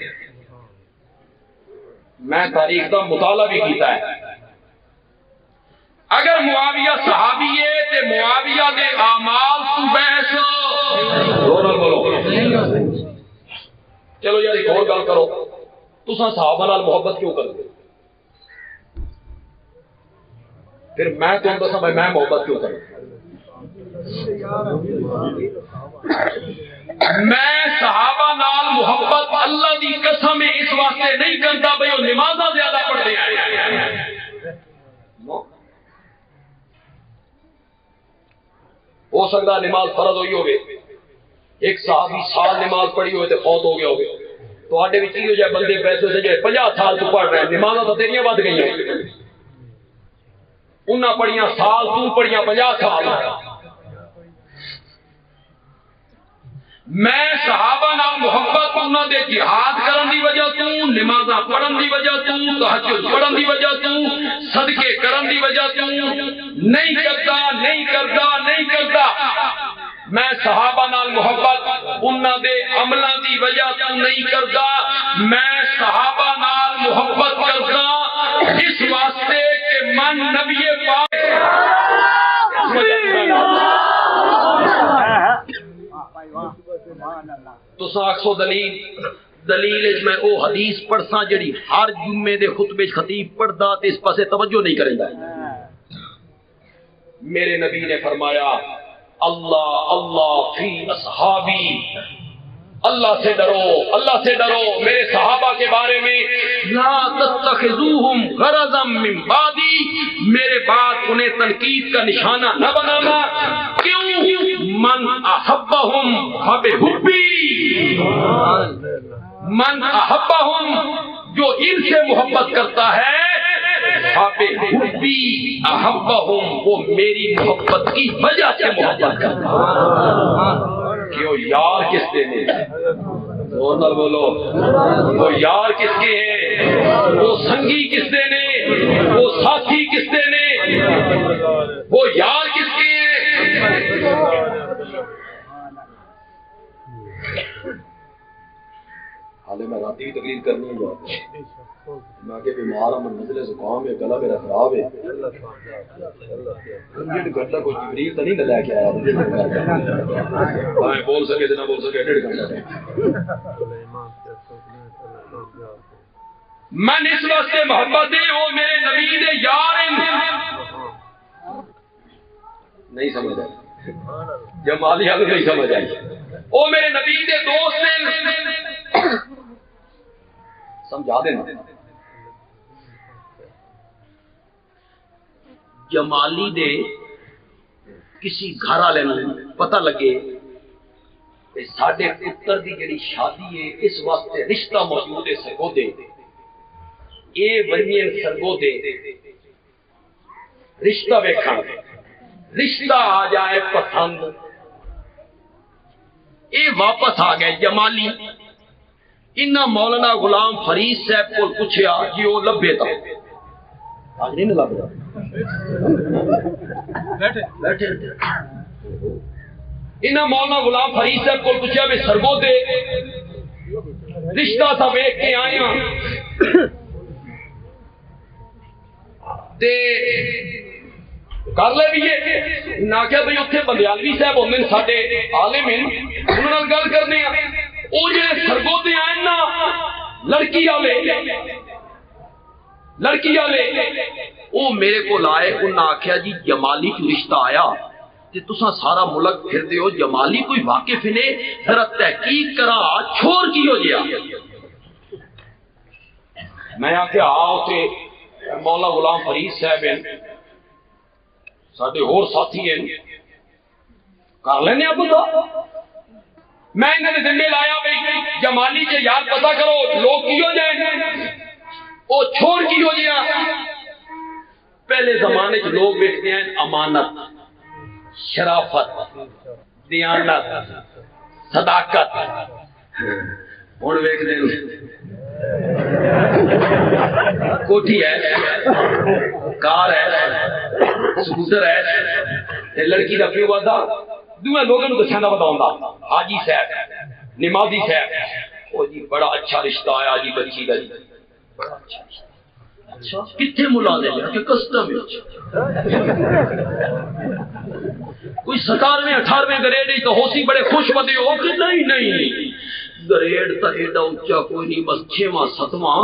میں تاریخ دا مطالعہ بھی کیتا ہے۔ اگر معاویہ صحابی ہے تے معاویہ دے اعمال تو بحث بولو۔ چلو یار ایک اور گل کرو، تساں صحابہ نال محبت کیوں کرتے؟ پھر میں تم دساں میں محبت کیوں کروں؟ میں صحابہ نال محبت اللہ دی قسم اس واسطے نہیں کرتا بھئی وہ نمازاں زیادہ پڑھتے ہیں۔ ہو سکتا نماز فرض ہوئی ہوگی، ایک صحابی سال نماز پڑھی ہوئے تے فوت ہو گیا ہوگے، تو آڈے بھی چیز ہو جائے بندے پیسے سے جائے 50 سال تو پڑھ رہے ہیں، نمازاں تو تیریاں بد گئی ہیں، انہاں پڑھیاں سال تو پڑھیاں 50 سال۔ میں صحابہ نال محبت انہاں دے جہاد کرن دی وجہ تو، نمازاں پڑھن دی وجہ تو، تہجد پڑھن دی وجہ تو، صدقے کرن دی وجہ تو نہیں کرتا۔ میں صحابہ نال محبت انہاں دے عملاں دی وجہ تو نہیں کرتا، میں صحابہ نال محبت کرتا اس واسطے کہ من نبی پاک تساں آکھو دلیل میں او حدیث پڑھساں جڑی ہر جمعے دے خطبے خطیب پڑھدا تے اس پاسے توجہ نہیں کریندا۔ میرے نبی نے فرمایا اللہ اللہ فی اصحابی، اللہ سے ڈرو میرے صحابہ کے بارے میں، لا تتخذوہم غرضا من بعدی، میرے بعد انہیں تنقید کا نشانہ نہ بنانا۔ کیوں؟ من احبہم فبحبی، من احبہم جو ان سے محبت کرتا ہے، فبحبی احبہم وہ میری محبت کی وجہ سے محبت کرتا ہے۔ کہ وہ یار کس کے ہیں؟ نال بولو، وہ یار کس کے ہیں؟ وہ سنگی کس دے نے؟ وہ ساتھی کس دے نے؟ وہ یار کس کے ہیں؟ حالے میں راتی بھی تقریر کرنی ہے، میں کہ بیمار ہوں، نزلے زکام ہے، گلا میرا خراب ہے، ڈیڑھ گھنٹہ کوئی جبریل تو نہیں لے کے آیا میں بول سکے نہ بول سکے، ڈیڑھ گھنٹہ۔ من اس واسطے محبت ہے وہ میرے نبی دے یار نہیں سمجھ آئی، جمالی حال نہیں سمجھ آئی، وہ میرے نبی دے دوست ہیں، سمجھا دینا۔ جمالی دے کسی گھر والے پتہ لگے کہ ساڈے پتر دی جڑی شادی ہے اس واسطے رشتہ موجود ہے سرگودے، اے ونین سرگودے رشتہ ویکھن، رشتہ آ جائے پسند، اے واپس آ گئے جمالی۔ انہاں مولانا غلام فرید صاحب کو پوچھیا جی وہ لبے تا آج نہیں لب رہا بیٹھے انہاں مولانا غلام فرید صاحب کو پوچھیا بھی سرگودے رشتہ سا ویکھ کے آئے ہیں تے کر لے بھی یہ نہ کیا بھئی اتنے بندیالوی صاحب ہوندے نے ساڈے عالم ہیں انہاں نال گل کرنے ہیں۔ وہ جڑے سرگودے آئے نا لڑکی والے وہ میرے کو لائے، انہاں آخیا جی جمالی کو رشتہ آیا تے تساں سارا ملک پھر دیو، جمالی کوئی واقف نے ذرا تحقیق کرا چھوڑ کی ہو گیا میں آخیا آؤ تے مولا غلام فرید صاحب ہیں ساڈے ہور ساتھی ہیں کر لینے اب تو میں انہوں نے ذمہ لایا بھائی جمالی کے یار پتہ کرو لوگ کی ہو جائیں وہ چھوڑ کی ہو جائیں پہلے زمانے چ لوگ ویکھتے ہیں امانت شرافت دیانت صداقت ہوں ویکھتے کوٹھی ہے کار ہے سکوٹر ہے لڑکی کا پیو آتا دوسرے لوگوں کو دسانا بتاؤں حاجی صاحب نمازی صاحب وہ جی بڑا اچھا رشتہ آیا جی بچی کا جی بڑا اچھا رشتہ کتنے ملازم ہے کہ کسٹم کوئی 17ویں 18ویں گریڈ تو ہوسی بڑے خوش بندے ہو کہ نہیں گریڈ تو ایڈا اونچا کوئی نہیں بس 6واں 7واں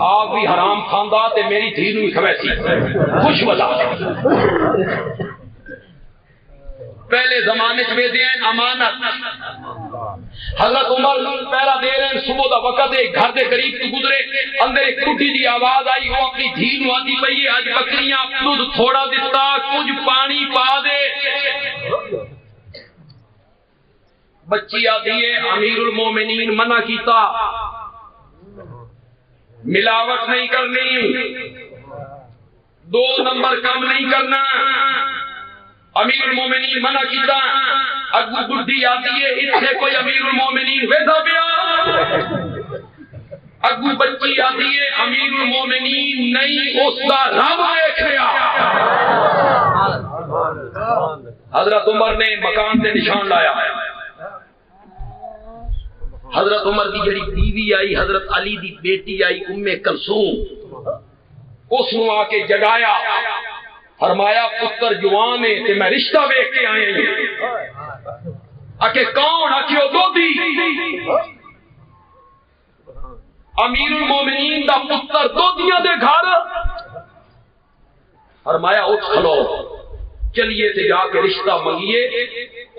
آپ بھی حرام کھاندا تے میری دھی نوں کھویسی خوش ودا پہلے زمانے میں دے امانت حضرت عمر پہلا دے رہے صبح دا وقت ہے گھر دے قریب تو گزرے اندر ایک ٹوٹی دی آواز آئی وہ اپنی دھی نوں آندی پئی اج بکریاں دودھ تھوڑا دتا کچھ پانی پا دے بچی آتی ہے امیر المومنین منع کیتا ملاوٹ نہیں کرنی 2 نمبر کم نہیں کرنا امیر المومنین منع کیتا اگو بڈھی آتی ہے اتنے کوئی امیر المومنین ویسا پیا اگو بچی آتی ہے امیر المومنین نہیں اس کا رب دیکھ رہا حضرت عمر نے مکان سے نشان لایا حضرت عمر دی جڑی بیوی آئی حضرت علی دی بیٹی آئی ام کلثوم اس نو آ کے جگایا فرمایا پتر جوان ہے تے میں رشتہ ویکھ کے آئے ہیں آکے کون آکھیو دودھی امیر المومنین دا پتر دودھیاں دے گھر فرمایا اٹھ کھلو چلیے تے جا کے رشتہ منگیے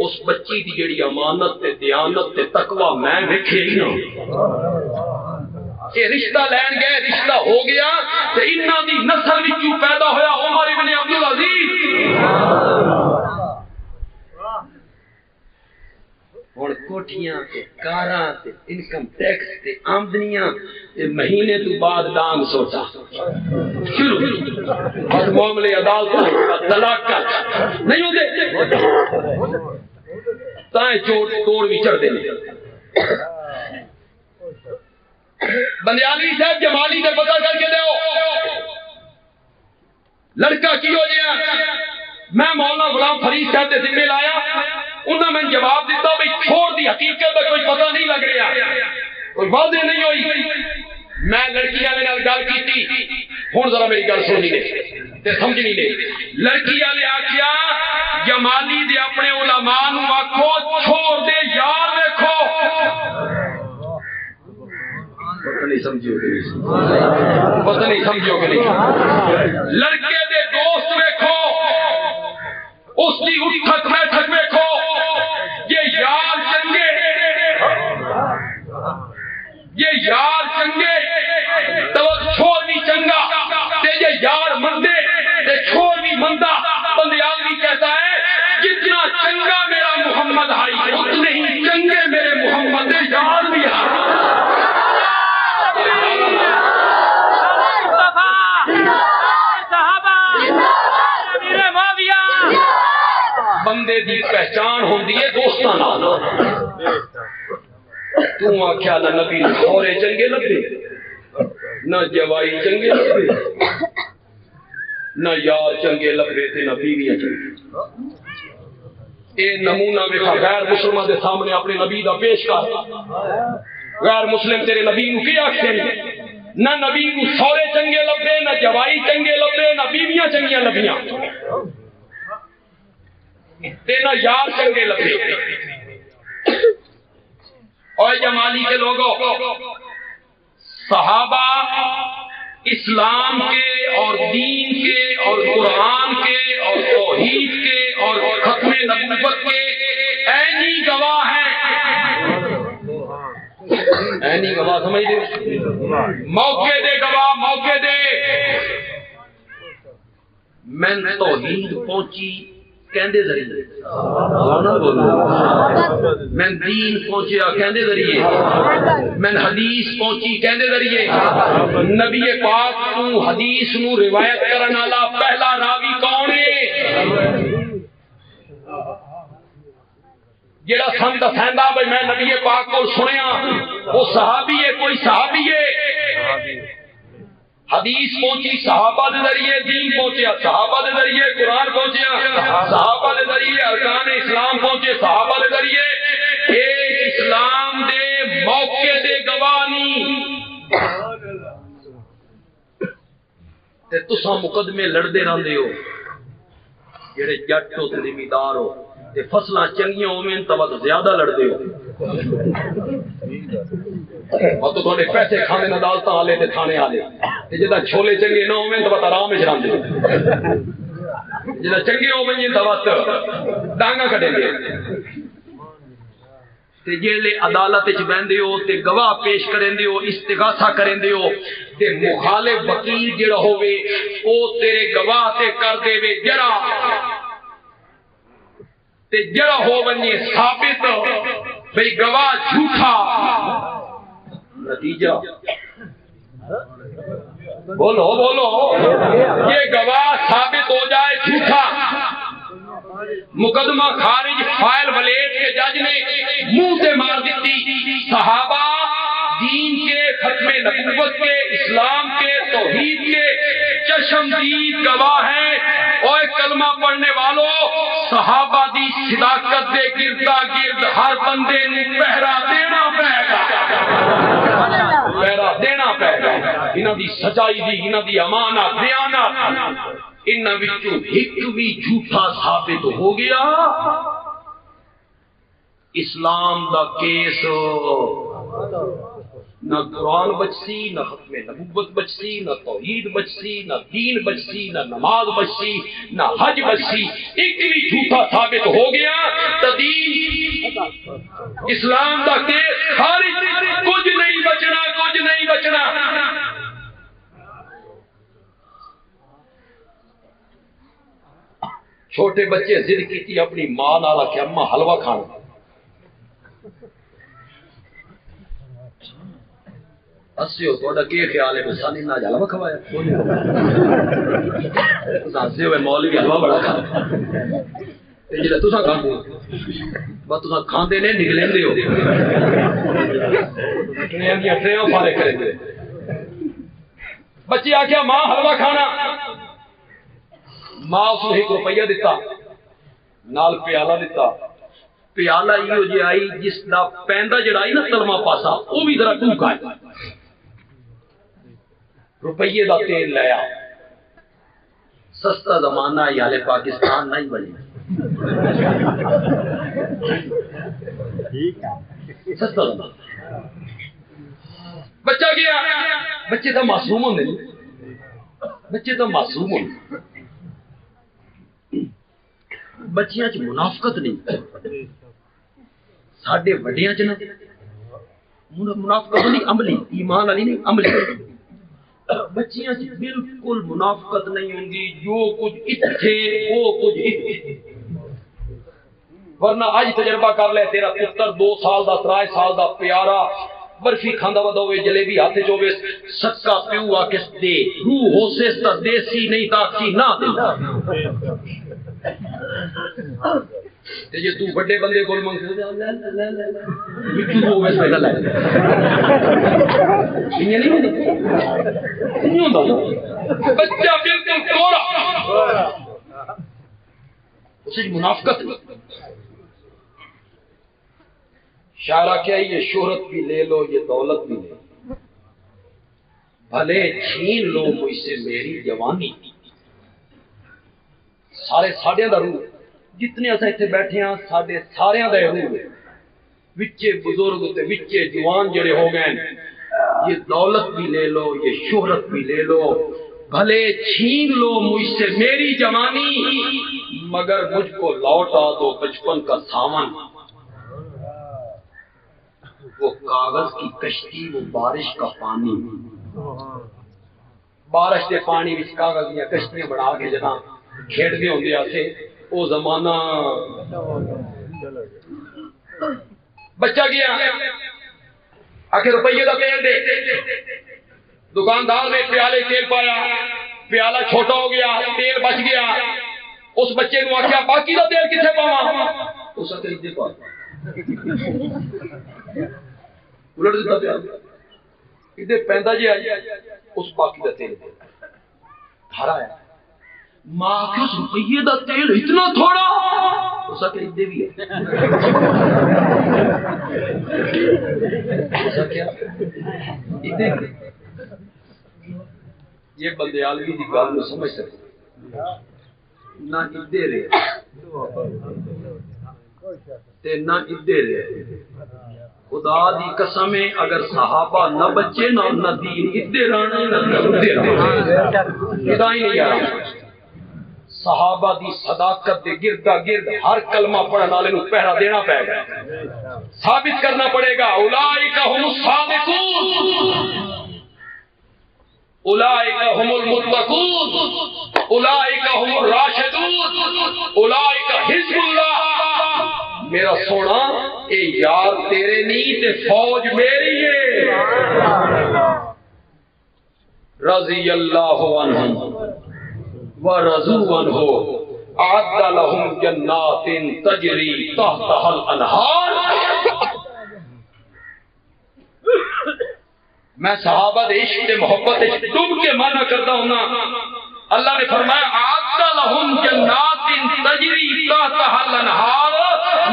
اس بچی دی جڑی امانت تے دیانت تے تقوی میں ویکھے ہی نا کہ رشتہ لین گئے رشتہ ہو گیا تے انہاں دی نسل وچوں پیدا ہویا عمر ابن عبد العزیز اور کوٹھیاں تے کاراں تے انکم ٹیکس تے آمدنیاں تے مہینے تو بعد دام سوچا شروع اور معاملے عدالت طلاق کا نہیں ہوتے تائیں چوٹ توڑ بھی چڑھ دے بندیالوی صاحب جمالی نے پتہ کر کے دو لڑکا کی ہو جائے میں مولانا غلام فرید صاحب نے ذمہ لایا انہوں نے جواب دیتا بھئی چھوڑ دی حقیقت کا کوئی پتہ نہیں لگ رہا کوئی واضح نہیں ہوئی میں لڑکی والے نال گل کیتی ہن ذرا میری گل سننی نے تے سمجھنی نے لڑکی والے آکھیا جمالی دے اپنے علماء نو آکھو چھوڑ دے یار دیکھو پتہ نہیں سمجھو کہ نہیں پتہ نہیں سمجھو کہ نہیں لڑکے دے دوست دیکھو اس کی اٹھک بیٹھک دیکھو یہ یار چنگے یہ یار چنگے تو چھوڑ بھی چنگا تے یہ یار مندے تے چھوڑ بھی مندہ بندیالوی کہتا ہے جتنا چنگا میرا محمد آئی اتنے ہی چنگے میرے محمد یار بھی آئی بندے دی پہچان ہوندی ہے دوستاں نال تو آکھیا نہ نبی خورے چنگے لبے نہ جوائی چنگے لبے نہ یار چنگے لبے تے نہ بیویاں چنگے اے نمونہ ویکھا غیر مسلماں دے سامنے اپنے نبی دا پیش کر غیر مسلم تیرے نبی نو کی آکھدے نہ نبی نو خورے چنگے لبے نہ جوائی چنگے لبے نہ بیویاں چنگیاں لبیاں تینا یار چنگے لگے اور جمالی کے لوگوں صحابہ اسلام کے اور دین کے اور قرآن کے اور توحید کے اور ختم نبوت کے عینی گواہ ہیں ہے نہیں گواہ سمجھ دے موقع دے گواہ موقع دے میں توحید پہنچی کہندے ذریعے میں دین پہنچیا کہندے ذریعے میں حدیث پہنچی کہندے ذریعے نبی پاک تو حدیث نو روایت کرن والا پہلا راوی کون ہے جڑا سن دسیندا بھئی میں نبی پاک کو سنیا وہ صحابی ہے کوئی صحابی ہے حدیث پہنچی صحابہ دے ذریعے دین پہنچیا صحابہ دے ذریعے قرآن پہنچیا صحابہ دے ذریعے ارکان اسلام پہنچے صحابہ دے ذریعے ایک اسلام دے موقع دے گوانی تے تساں مقدمے لڑدے رہندے ہو جڑے جٹ ہو تے زمیندار ہو تے فصلاں چنگیاں ہوویں تاں زیادہ لڑدے ہو اور تو تھوڑے پیسے کھانے نہ دالتا آلے تے کھانے آلے جدا چھولے چنگے نہ ہوئے تو بات آرام میں شرام دے جدا چنگے ہوئے تو بات ڈانگا کٹیں گے تے جیلے عدالت چ بیندے ہو تے گواہ پیش کریں دے ہو استغاثہ کریں دے ہو تے مخالف وکیل جڑا ہوئے او تیرے گواہ تے کر دے وے جرا تے جرا ہو ونجے ثابت بھئی گواہ جھوٹا نتیجہ بولو بولو یہ گواہ ثابت ہو جائے جھوٹا مقدمہ خارج فائل ولیٹ کے جج نے منہ سے مار دیتی صحابہ دین کے ختم نبوت کے اسلام کے توحید کے چشمدید گواہ ہیں اور کلمہ پڑھنے والوں صحابہ دی صداقت دے گردا گرد ہر بندے نے پہرا دینا پڑے گا پہرا دینا پڑے گا انہاں دی سچائی دی انہاں دی امانت دیانت انہاں وچوں ایک بھی جھوٹا ثابت ہو گیا اسلام دا کیس نہ قرآن بچسی نہ ختم نبوت بچسی نہ توحید بچسی نہ دین بچسی نہ نماز بچسی نہ حج بچسی ایک بھی جھوٹا ثابت ہو گیا تو دین اسلام دا کیس خارج کچھ نہیں بچنا کچھ نہیں بچنا چھوٹے بچے ضد کی تھی اپنی ماں نالا کہ اماں حلوہ کھانا ہسیو تھوڑا کی خیال ہے سانی نہ حلوہ کھوایا ہسے ہوئے مولوی حلوہ بڑا کھا جلے تساں کھاندے ہو بس تساں کھاندے نے نگلیندے ہو ٹریاں فارغ کریں گے بچے آکھیا ماں حلوہ کھانا ماں اس نے 1 روپیہ دیتا نال پیالہ دیتا پیالہ یہ جی آئی جس دا پیندا جڑا آئی نا تلما پاسا وہ بھی ذرا ٹوکا ہے روپیے دا تیل لیا سستا زمانہ یالے پاکستان نہیں بنے سستا زمانہ بچہ گیا بچے تو معصوم ہوندے بچے تو معصوم ہوندے بچیاں چ منافقت نہیں ساڈے وڈیاں چ نا منافقت نہیں عملی ایمان والی نہیں عملی بچیاں چ بالکل منافقت نہیں ہوندی جو کچھ اتھے وہ کچھ اتھے ورنہ اج تجربہ کر لے تیرا پتر 2 سال دا 3 سال دا پیارا برفی کھاندا ودا ہوئے جلیبی ہاتھ چ ہوے سکا پیو آ کے دے روح ہوسے تا دیسی نہیں تا کی نہ دے تے جے تو بڑے بندے کول منگ لے وچوں وہ ویسے گل ہے یہ نہیں ہوندی نہیں ہوندا بچہ بالکل کورا اسے منافقت شاعرہ کیا یہ شہرت بھی لے لو یہ دولت بھی لے لو بھلے چھین لو مجھ سے میری جوانی سارے ساڑیاں دا روح جتنے ایسا اتنے بیٹھے ہیں ساڑے سارے دا روح ہے وچے بزرگ تے وچے جوان جڑے ہو گئے یہ دولت بھی لے لو یہ شہرت بھی لے لو بھلے چھین لو مجھ سے میری جوانی مگر مجھ کو لوٹا دو بچپن کا سامان وہ کاغذ کی کشتی، وہ بارش کا پانی، بارش کے پانی وچ کاغذ دیا کشتیاں بنا کے جہاں کھیڈتے ہوندے آسے وہ زمانہ بچہ گیا آخر روپیے کا تیل دے، دکاندار نے پیالے تیل پایا، پیالہ چھوٹا ہو گیا، تیل بچ گیا، اس بچے کو آخیا باقی کا تیل کتنے پاواں؟ اس نے ادھر پا الٹ دیتا پیا ادھر پیندا جی اس باقی کا تیل ہرا ہے ماں کے اس روپیے کا تیل اتنا تھوڑا اس نے ادھر بھی ہے یہ بندیالوی کی گل میں سمجھ سکتے نہ ادھر نہ ادھر خدا دی قسم ہے اگر صحابہ نہ بچے نہ دین ادھر آنا نہ ادھر آنا ہی نہیں آ صحابہ دی صداقت دے گردا گرد ہر کلمہ پڑھن والے نو پہرا دینا پے گا، ثابت کرنا پڑے گا اولئک هم الصادقون، اولئک هم المتقون، اولئک هم الراشدون، اولئک حزب اللہ۔ میرا سونا اے یار تیرے نہیں تے فوج میری ہے، رضی اللہ عنہم ورضوا عنہ اعد لهم جنات تجری تحتها الانہار۔ میں صحابہ دے عشق تے محبت ڈوب کے مانا کرتا ہوں نا، اللہ نے فرمایا اعد لهم جنات تجری تحتها الانہار،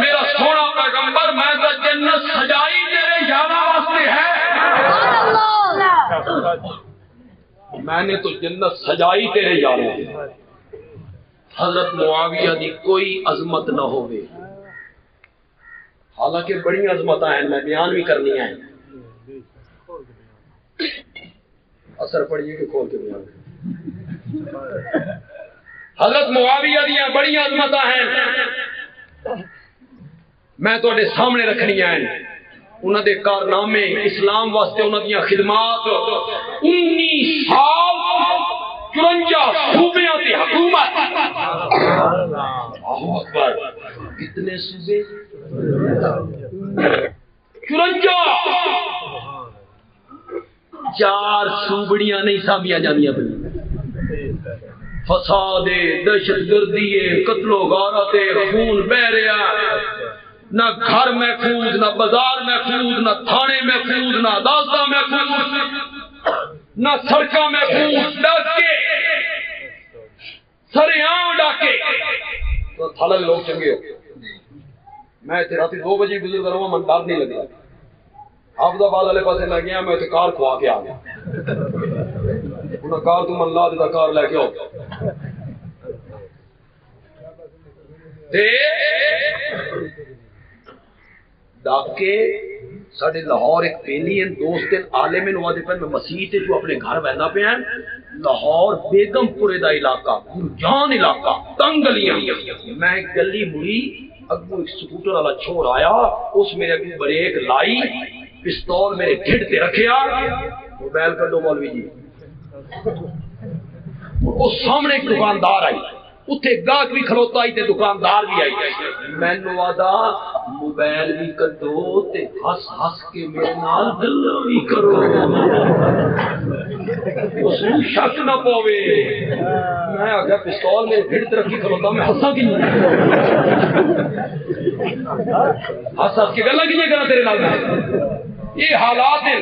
میرا سونا پیغمبر میں تو جنت سجائی تیرے یاراں واسطے ہے، میں نے تو جنت سجائی تیرے یاروں۔ حضرت معاویہ دی کوئی عظمت نہ ہوئے، حالانکہ بڑی عظمتاں ہیں، میں بیان بھی کرنی ہیں، اثر پڑیے کہ کھول کے بیان کریں۔ حضرت معاویہ دیاں بڑی عظمتاں ہیں، میں تو سامنے رکھنی ہیں، انہوں نے کارنامے اسلام واسطے انہوں نے خدمات 19 سال 54 صوبیاں کی حکومت، اللہ اکبر، کتنے صوبے 54، 4 صوبڑیاں نہیں سامیا جانیاں پہ، فساد دہشت گردی قتل و غارت خون بہ رہا، نہ گھر محفوظ، نہ بازار محفوظ، نہ تھانے محفوظ، نہ عدالتاں محفوظ، نہ سڑکاں محفوظ، ڈاکے سرے عام ڈاکے، تو تھالے لوگ چنگے ہو۔ میں رات 2 بجے گزر رہا ہوں، من ڈر نہیں لگا، حافظ آباد والے پاسے میں گیا، میں کار کھوا کے آ گیا، انہوں نے کار تم اللہ دیتا کار لے کے آؤ، ڈاکے ساڈے لاہور ایک پینی ہیں دوست عالم نو دے پن میں مسیح تے جو اپنے گھر ویندا پیا لاہور بیگم پورے دا علاقہ جان علاقہ تنگ گلیاں، میں ایک گلی مڑی اگوں ایک سکوٹر والا چھوڑ آیا، اس میرے اگوں بریک لائی، پستول میرے ڈھڈ تے رکھیا، موبائل کڈو مولوی جی، وہ سامنے ایک دکاندار آئی، اتھے گاہک بھی کھلوتا آئی تے دکاندار بھی آئی، مینوں آدا موبائل بھی کڈو تے ہس ہس کے میرے نال گلاں بھی کرو، اس نوں شک نہ پوے، میں آگیا پستول میرے ڈھڈ تے رکھی کھلوتا، میں ہساں کی ہس ہس کے گلاں کی کراں تیرے نال، یہ حالات ہیں،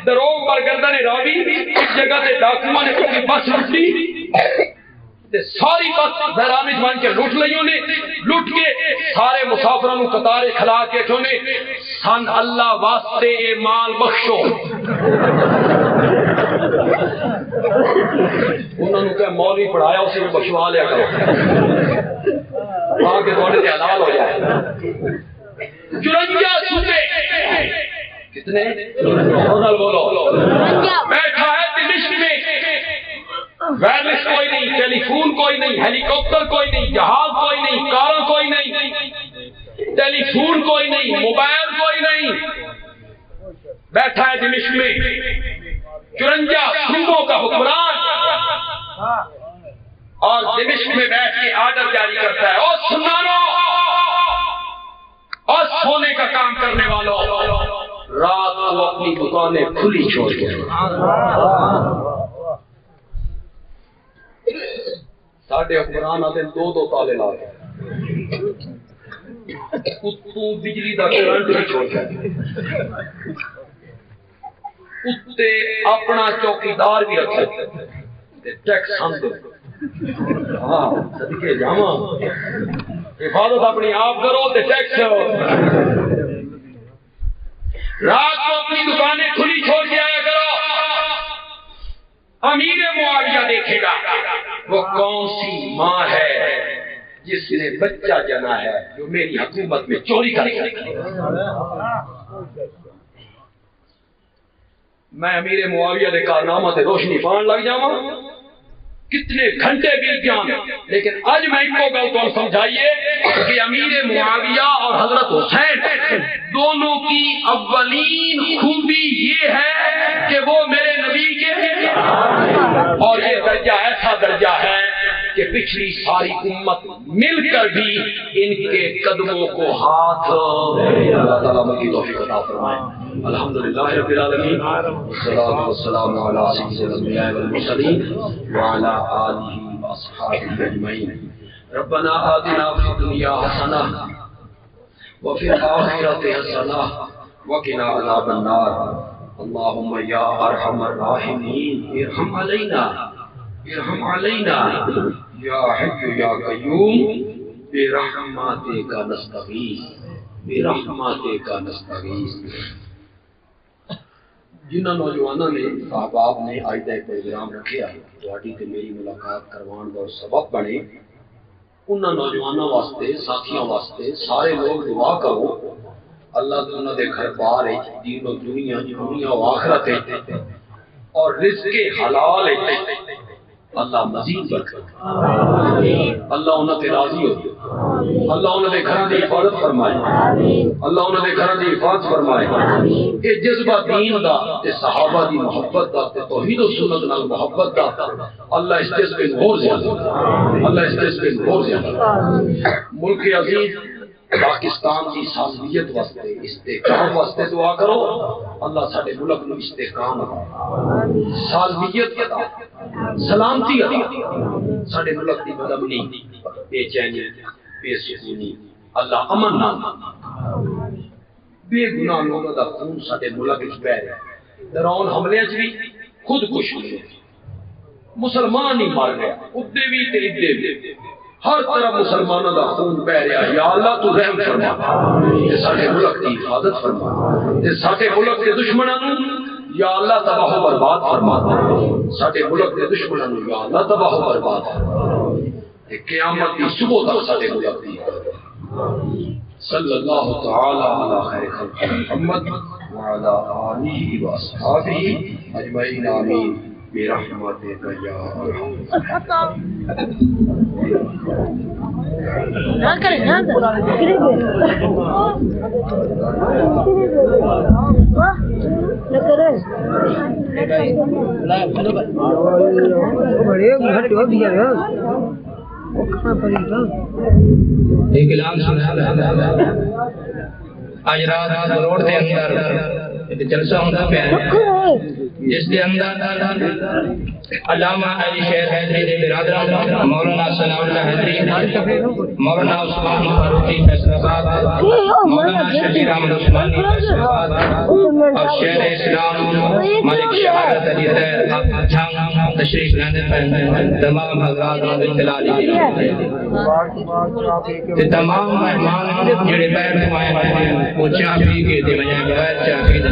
دروغ پر گردن راوی ایک جگہ تے ڈاکوؤں نے اپنی بس لٹی، ساری بس بہرامی بن کے لٹ لئیوں نے، لٹ کے سارے مسافروں کو قطارے کھلا کے کھونے سن اللہ واسطے اے مال بخشو، انہوں نے کہا مولوی پڑھایا اسے میں بخشوا لیا کرو وہاں کے دوڑے سے حلال ہو جائے۔ 54 صوبے کتنے بولو بیٹھا ہے دمشق میں، وائرلیس کوئی نہیں، ٹیلی فون کوئی نہیں، ہیلی کاپٹر کوئی نہیں، جہاز کوئی نہیں، کار کوئی نہیں، ٹیلی فون کوئی نہیں، موبائل کوئی نہیں، بیٹھا ہے دمشق میں 54 صوبوں کا حکمران، اور دمشق میں بیٹھ کے آرڈر جاری کرتا ہے، اور سنانو اور سونے کا کام کرنے والوں، رات کو اپنی دکانیں کھلی چھوڑ دیں۔ ساڈے حکمران آتے دو تالے لا کے اتوں بجلی کا کرنٹ نہیں چھوڑتا، اتنے اپنا چوکیدار بھی رکھے ٹیکس ہم دے۔ ہاں صدقے جاواں، حفاظت اپنی آپ کرو تے ٹیکس رات کو اپنی دکانیں کھلی چھوڑ کے آیا کرو۔ امیر معاویہ دیکھے گا وہ کون سی ماں ہے جس نے بچہ جنا ہے جو میری حکومت میں چوری کر کے۔ میں امیر معاویہ دے کارنامہ تے روشنی پان لگ جاواں، کتنے گھنٹے بیت جان، لیکن آج میں ایک گل تو سمجھائیے کہ امیر معاویہ اور حضرت حسین دونوں کی اولین خوبی یہ ہے کہ وہ میرے نبی کے ہیں، اور یہ درجہ ایسا درجہ ہے کہ پچھلی ساری امت مل کر بھی ان کے قدموں کو ہاتھ، اللہ تعالیٰ مکی توفیق عطا فرمائے۔ الحمدللہ رب العالمین، والصلاة والسلام علی سید الانبیاء والمرسلین وعلی آلہ واصحابہ اجمعین۔ ربنا آتنا فی الدنیا حسنہ وفی الآخرۃ حسنہ وقنا عذاب النار۔ اللہم یا ارحم الراحمین ارحم علینا ارحم علینا یا حی یا قیوم برحمتک نستغیث برحمتک نستغیث۔ جنہاں نوجوانوں نے احباب نے آج کا پروگرام رکھا تہاڈی تے میری ملاقات کروان دا سبب بنے، انہاں نوجوانوں واسطے، ساتھیاں واسطے سارے لوگ دعا کرو اللہ تعالی انہاں دے گھر بار دین و دنیا و آخرت اور رزق حلال اللہ مزید برکت، اللہ انہاں تے راضی ہو، اللہ انہاں دے گھراں دی حفاظت فرمائے، اللہ انہاں دے گھراں دی حفاظت فرمائے۔ یہ جذبہ دین دا تے صحابہ دی محبت دا تے توحید و سنت نال محبت دا اللہ اس جذبے نوں اور زیادہ، اللہ اس جذبے نوں اور زیادہ۔ ملک عزیز پاکستان کی سالمیت واسطے، استحکام واسطے دعا کرو، اللہ ساڈے ملک نوں استحکام عطا، سالمیت عطا، سلامتی عطا، ساڈے ملک دی بدامنی، بے چینی، بے سکونی اللہ امن نال، بے گناہ لوگوں دا خون ساڈے ملک وچ بہ رہا ہے، ڈراؤن حملے وچ بھی خودکش ہوئے، مسلمان ہی مر رہے، ادے بھی تے ادے بھی، ہر طرف مسلمانوں دا خون بہ رہا۔ یا اللہ تو رحم فرما تے ساڈے ملک دی حفاظت فرما تے ساڈے ملک دے دشمناں نوں یا اللہ تباہ و برباد فرما، ساڈے ملک دے دشمناں نوں یا اللہ تباہ و برباد فرما تے قیامت دی صبح تک ساڈے ملک دی صلی اللہ تعالی علی خیر خلق محمد وعلی آلہ واصحابہ اجمعین آمین برحمتک یا ارحم۔ نہ کریں ایک اعلان سنا آج رات روڈ کے اندر جلسہ ہوتا پیا جس کے اندر علامہ علی شیر حیدری دے برادران مولانا ثناء اللہ حیدری، مولانا عثمان فاروقی فیصل آباد، مولانا شبیر احمد عثمانی فیصل آباد اور شہر اسلام ملک شہادت علی جھنگ تشریف لانے پر تمام حضرات کو اطلاع دی کہ تمام مہمان جڑے بیٹھ ہوئے ہیں وہ چاہ پی کے دے وجہ بغیر چاہ پی دے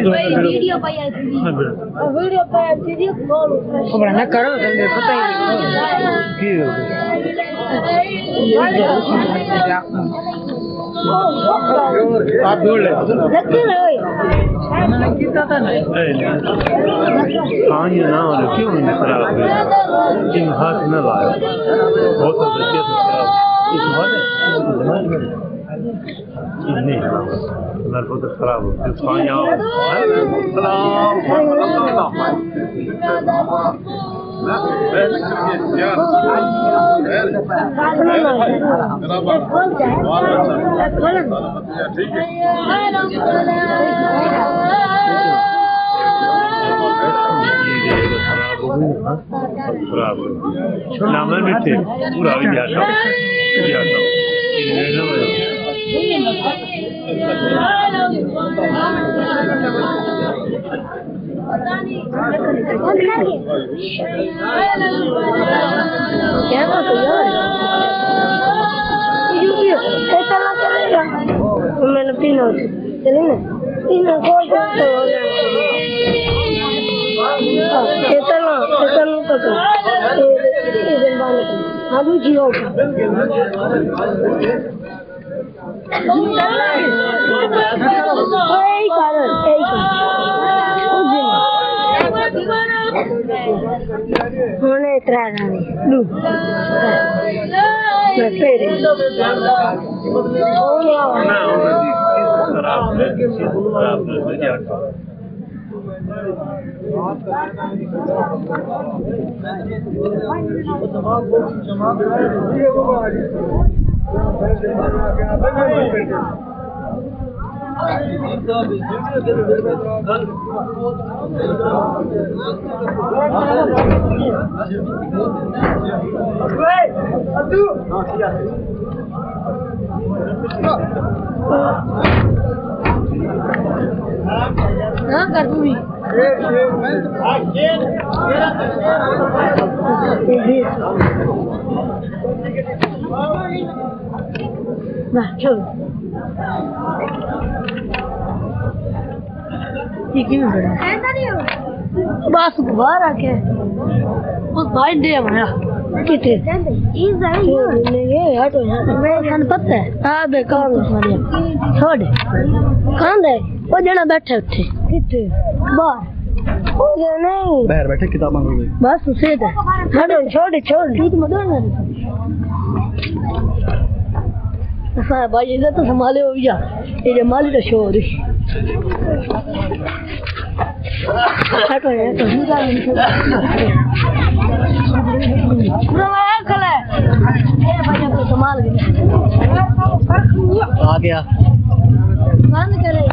ویڈیو پہ نہ کرو پتہ ہی آپ دوڑ لے ہاں یہ نہ ہو رہا کیوں نہیں خراب ہے ان ہاتھ نہ لاؤ بہت اچھا نہیں اللہ بہت خراب خراب نامن میں تھے پورا بھی جاتا میں نے پینا چلے نا پینا بس باہر آ کے اس بھائی دے ہمارا کتنے پتہ ہے ہاں بے کام چھوڑ کہاں دے وہ جنا بیٹھے اتنے کتنے باہر نہیں باہر بیٹھے کتاب مانگ رہے بس اسے دے چھوڑ بھائی ادھر تو سنبھالے ہو گیا یہ جمالی کا شور آ گیا بند کرے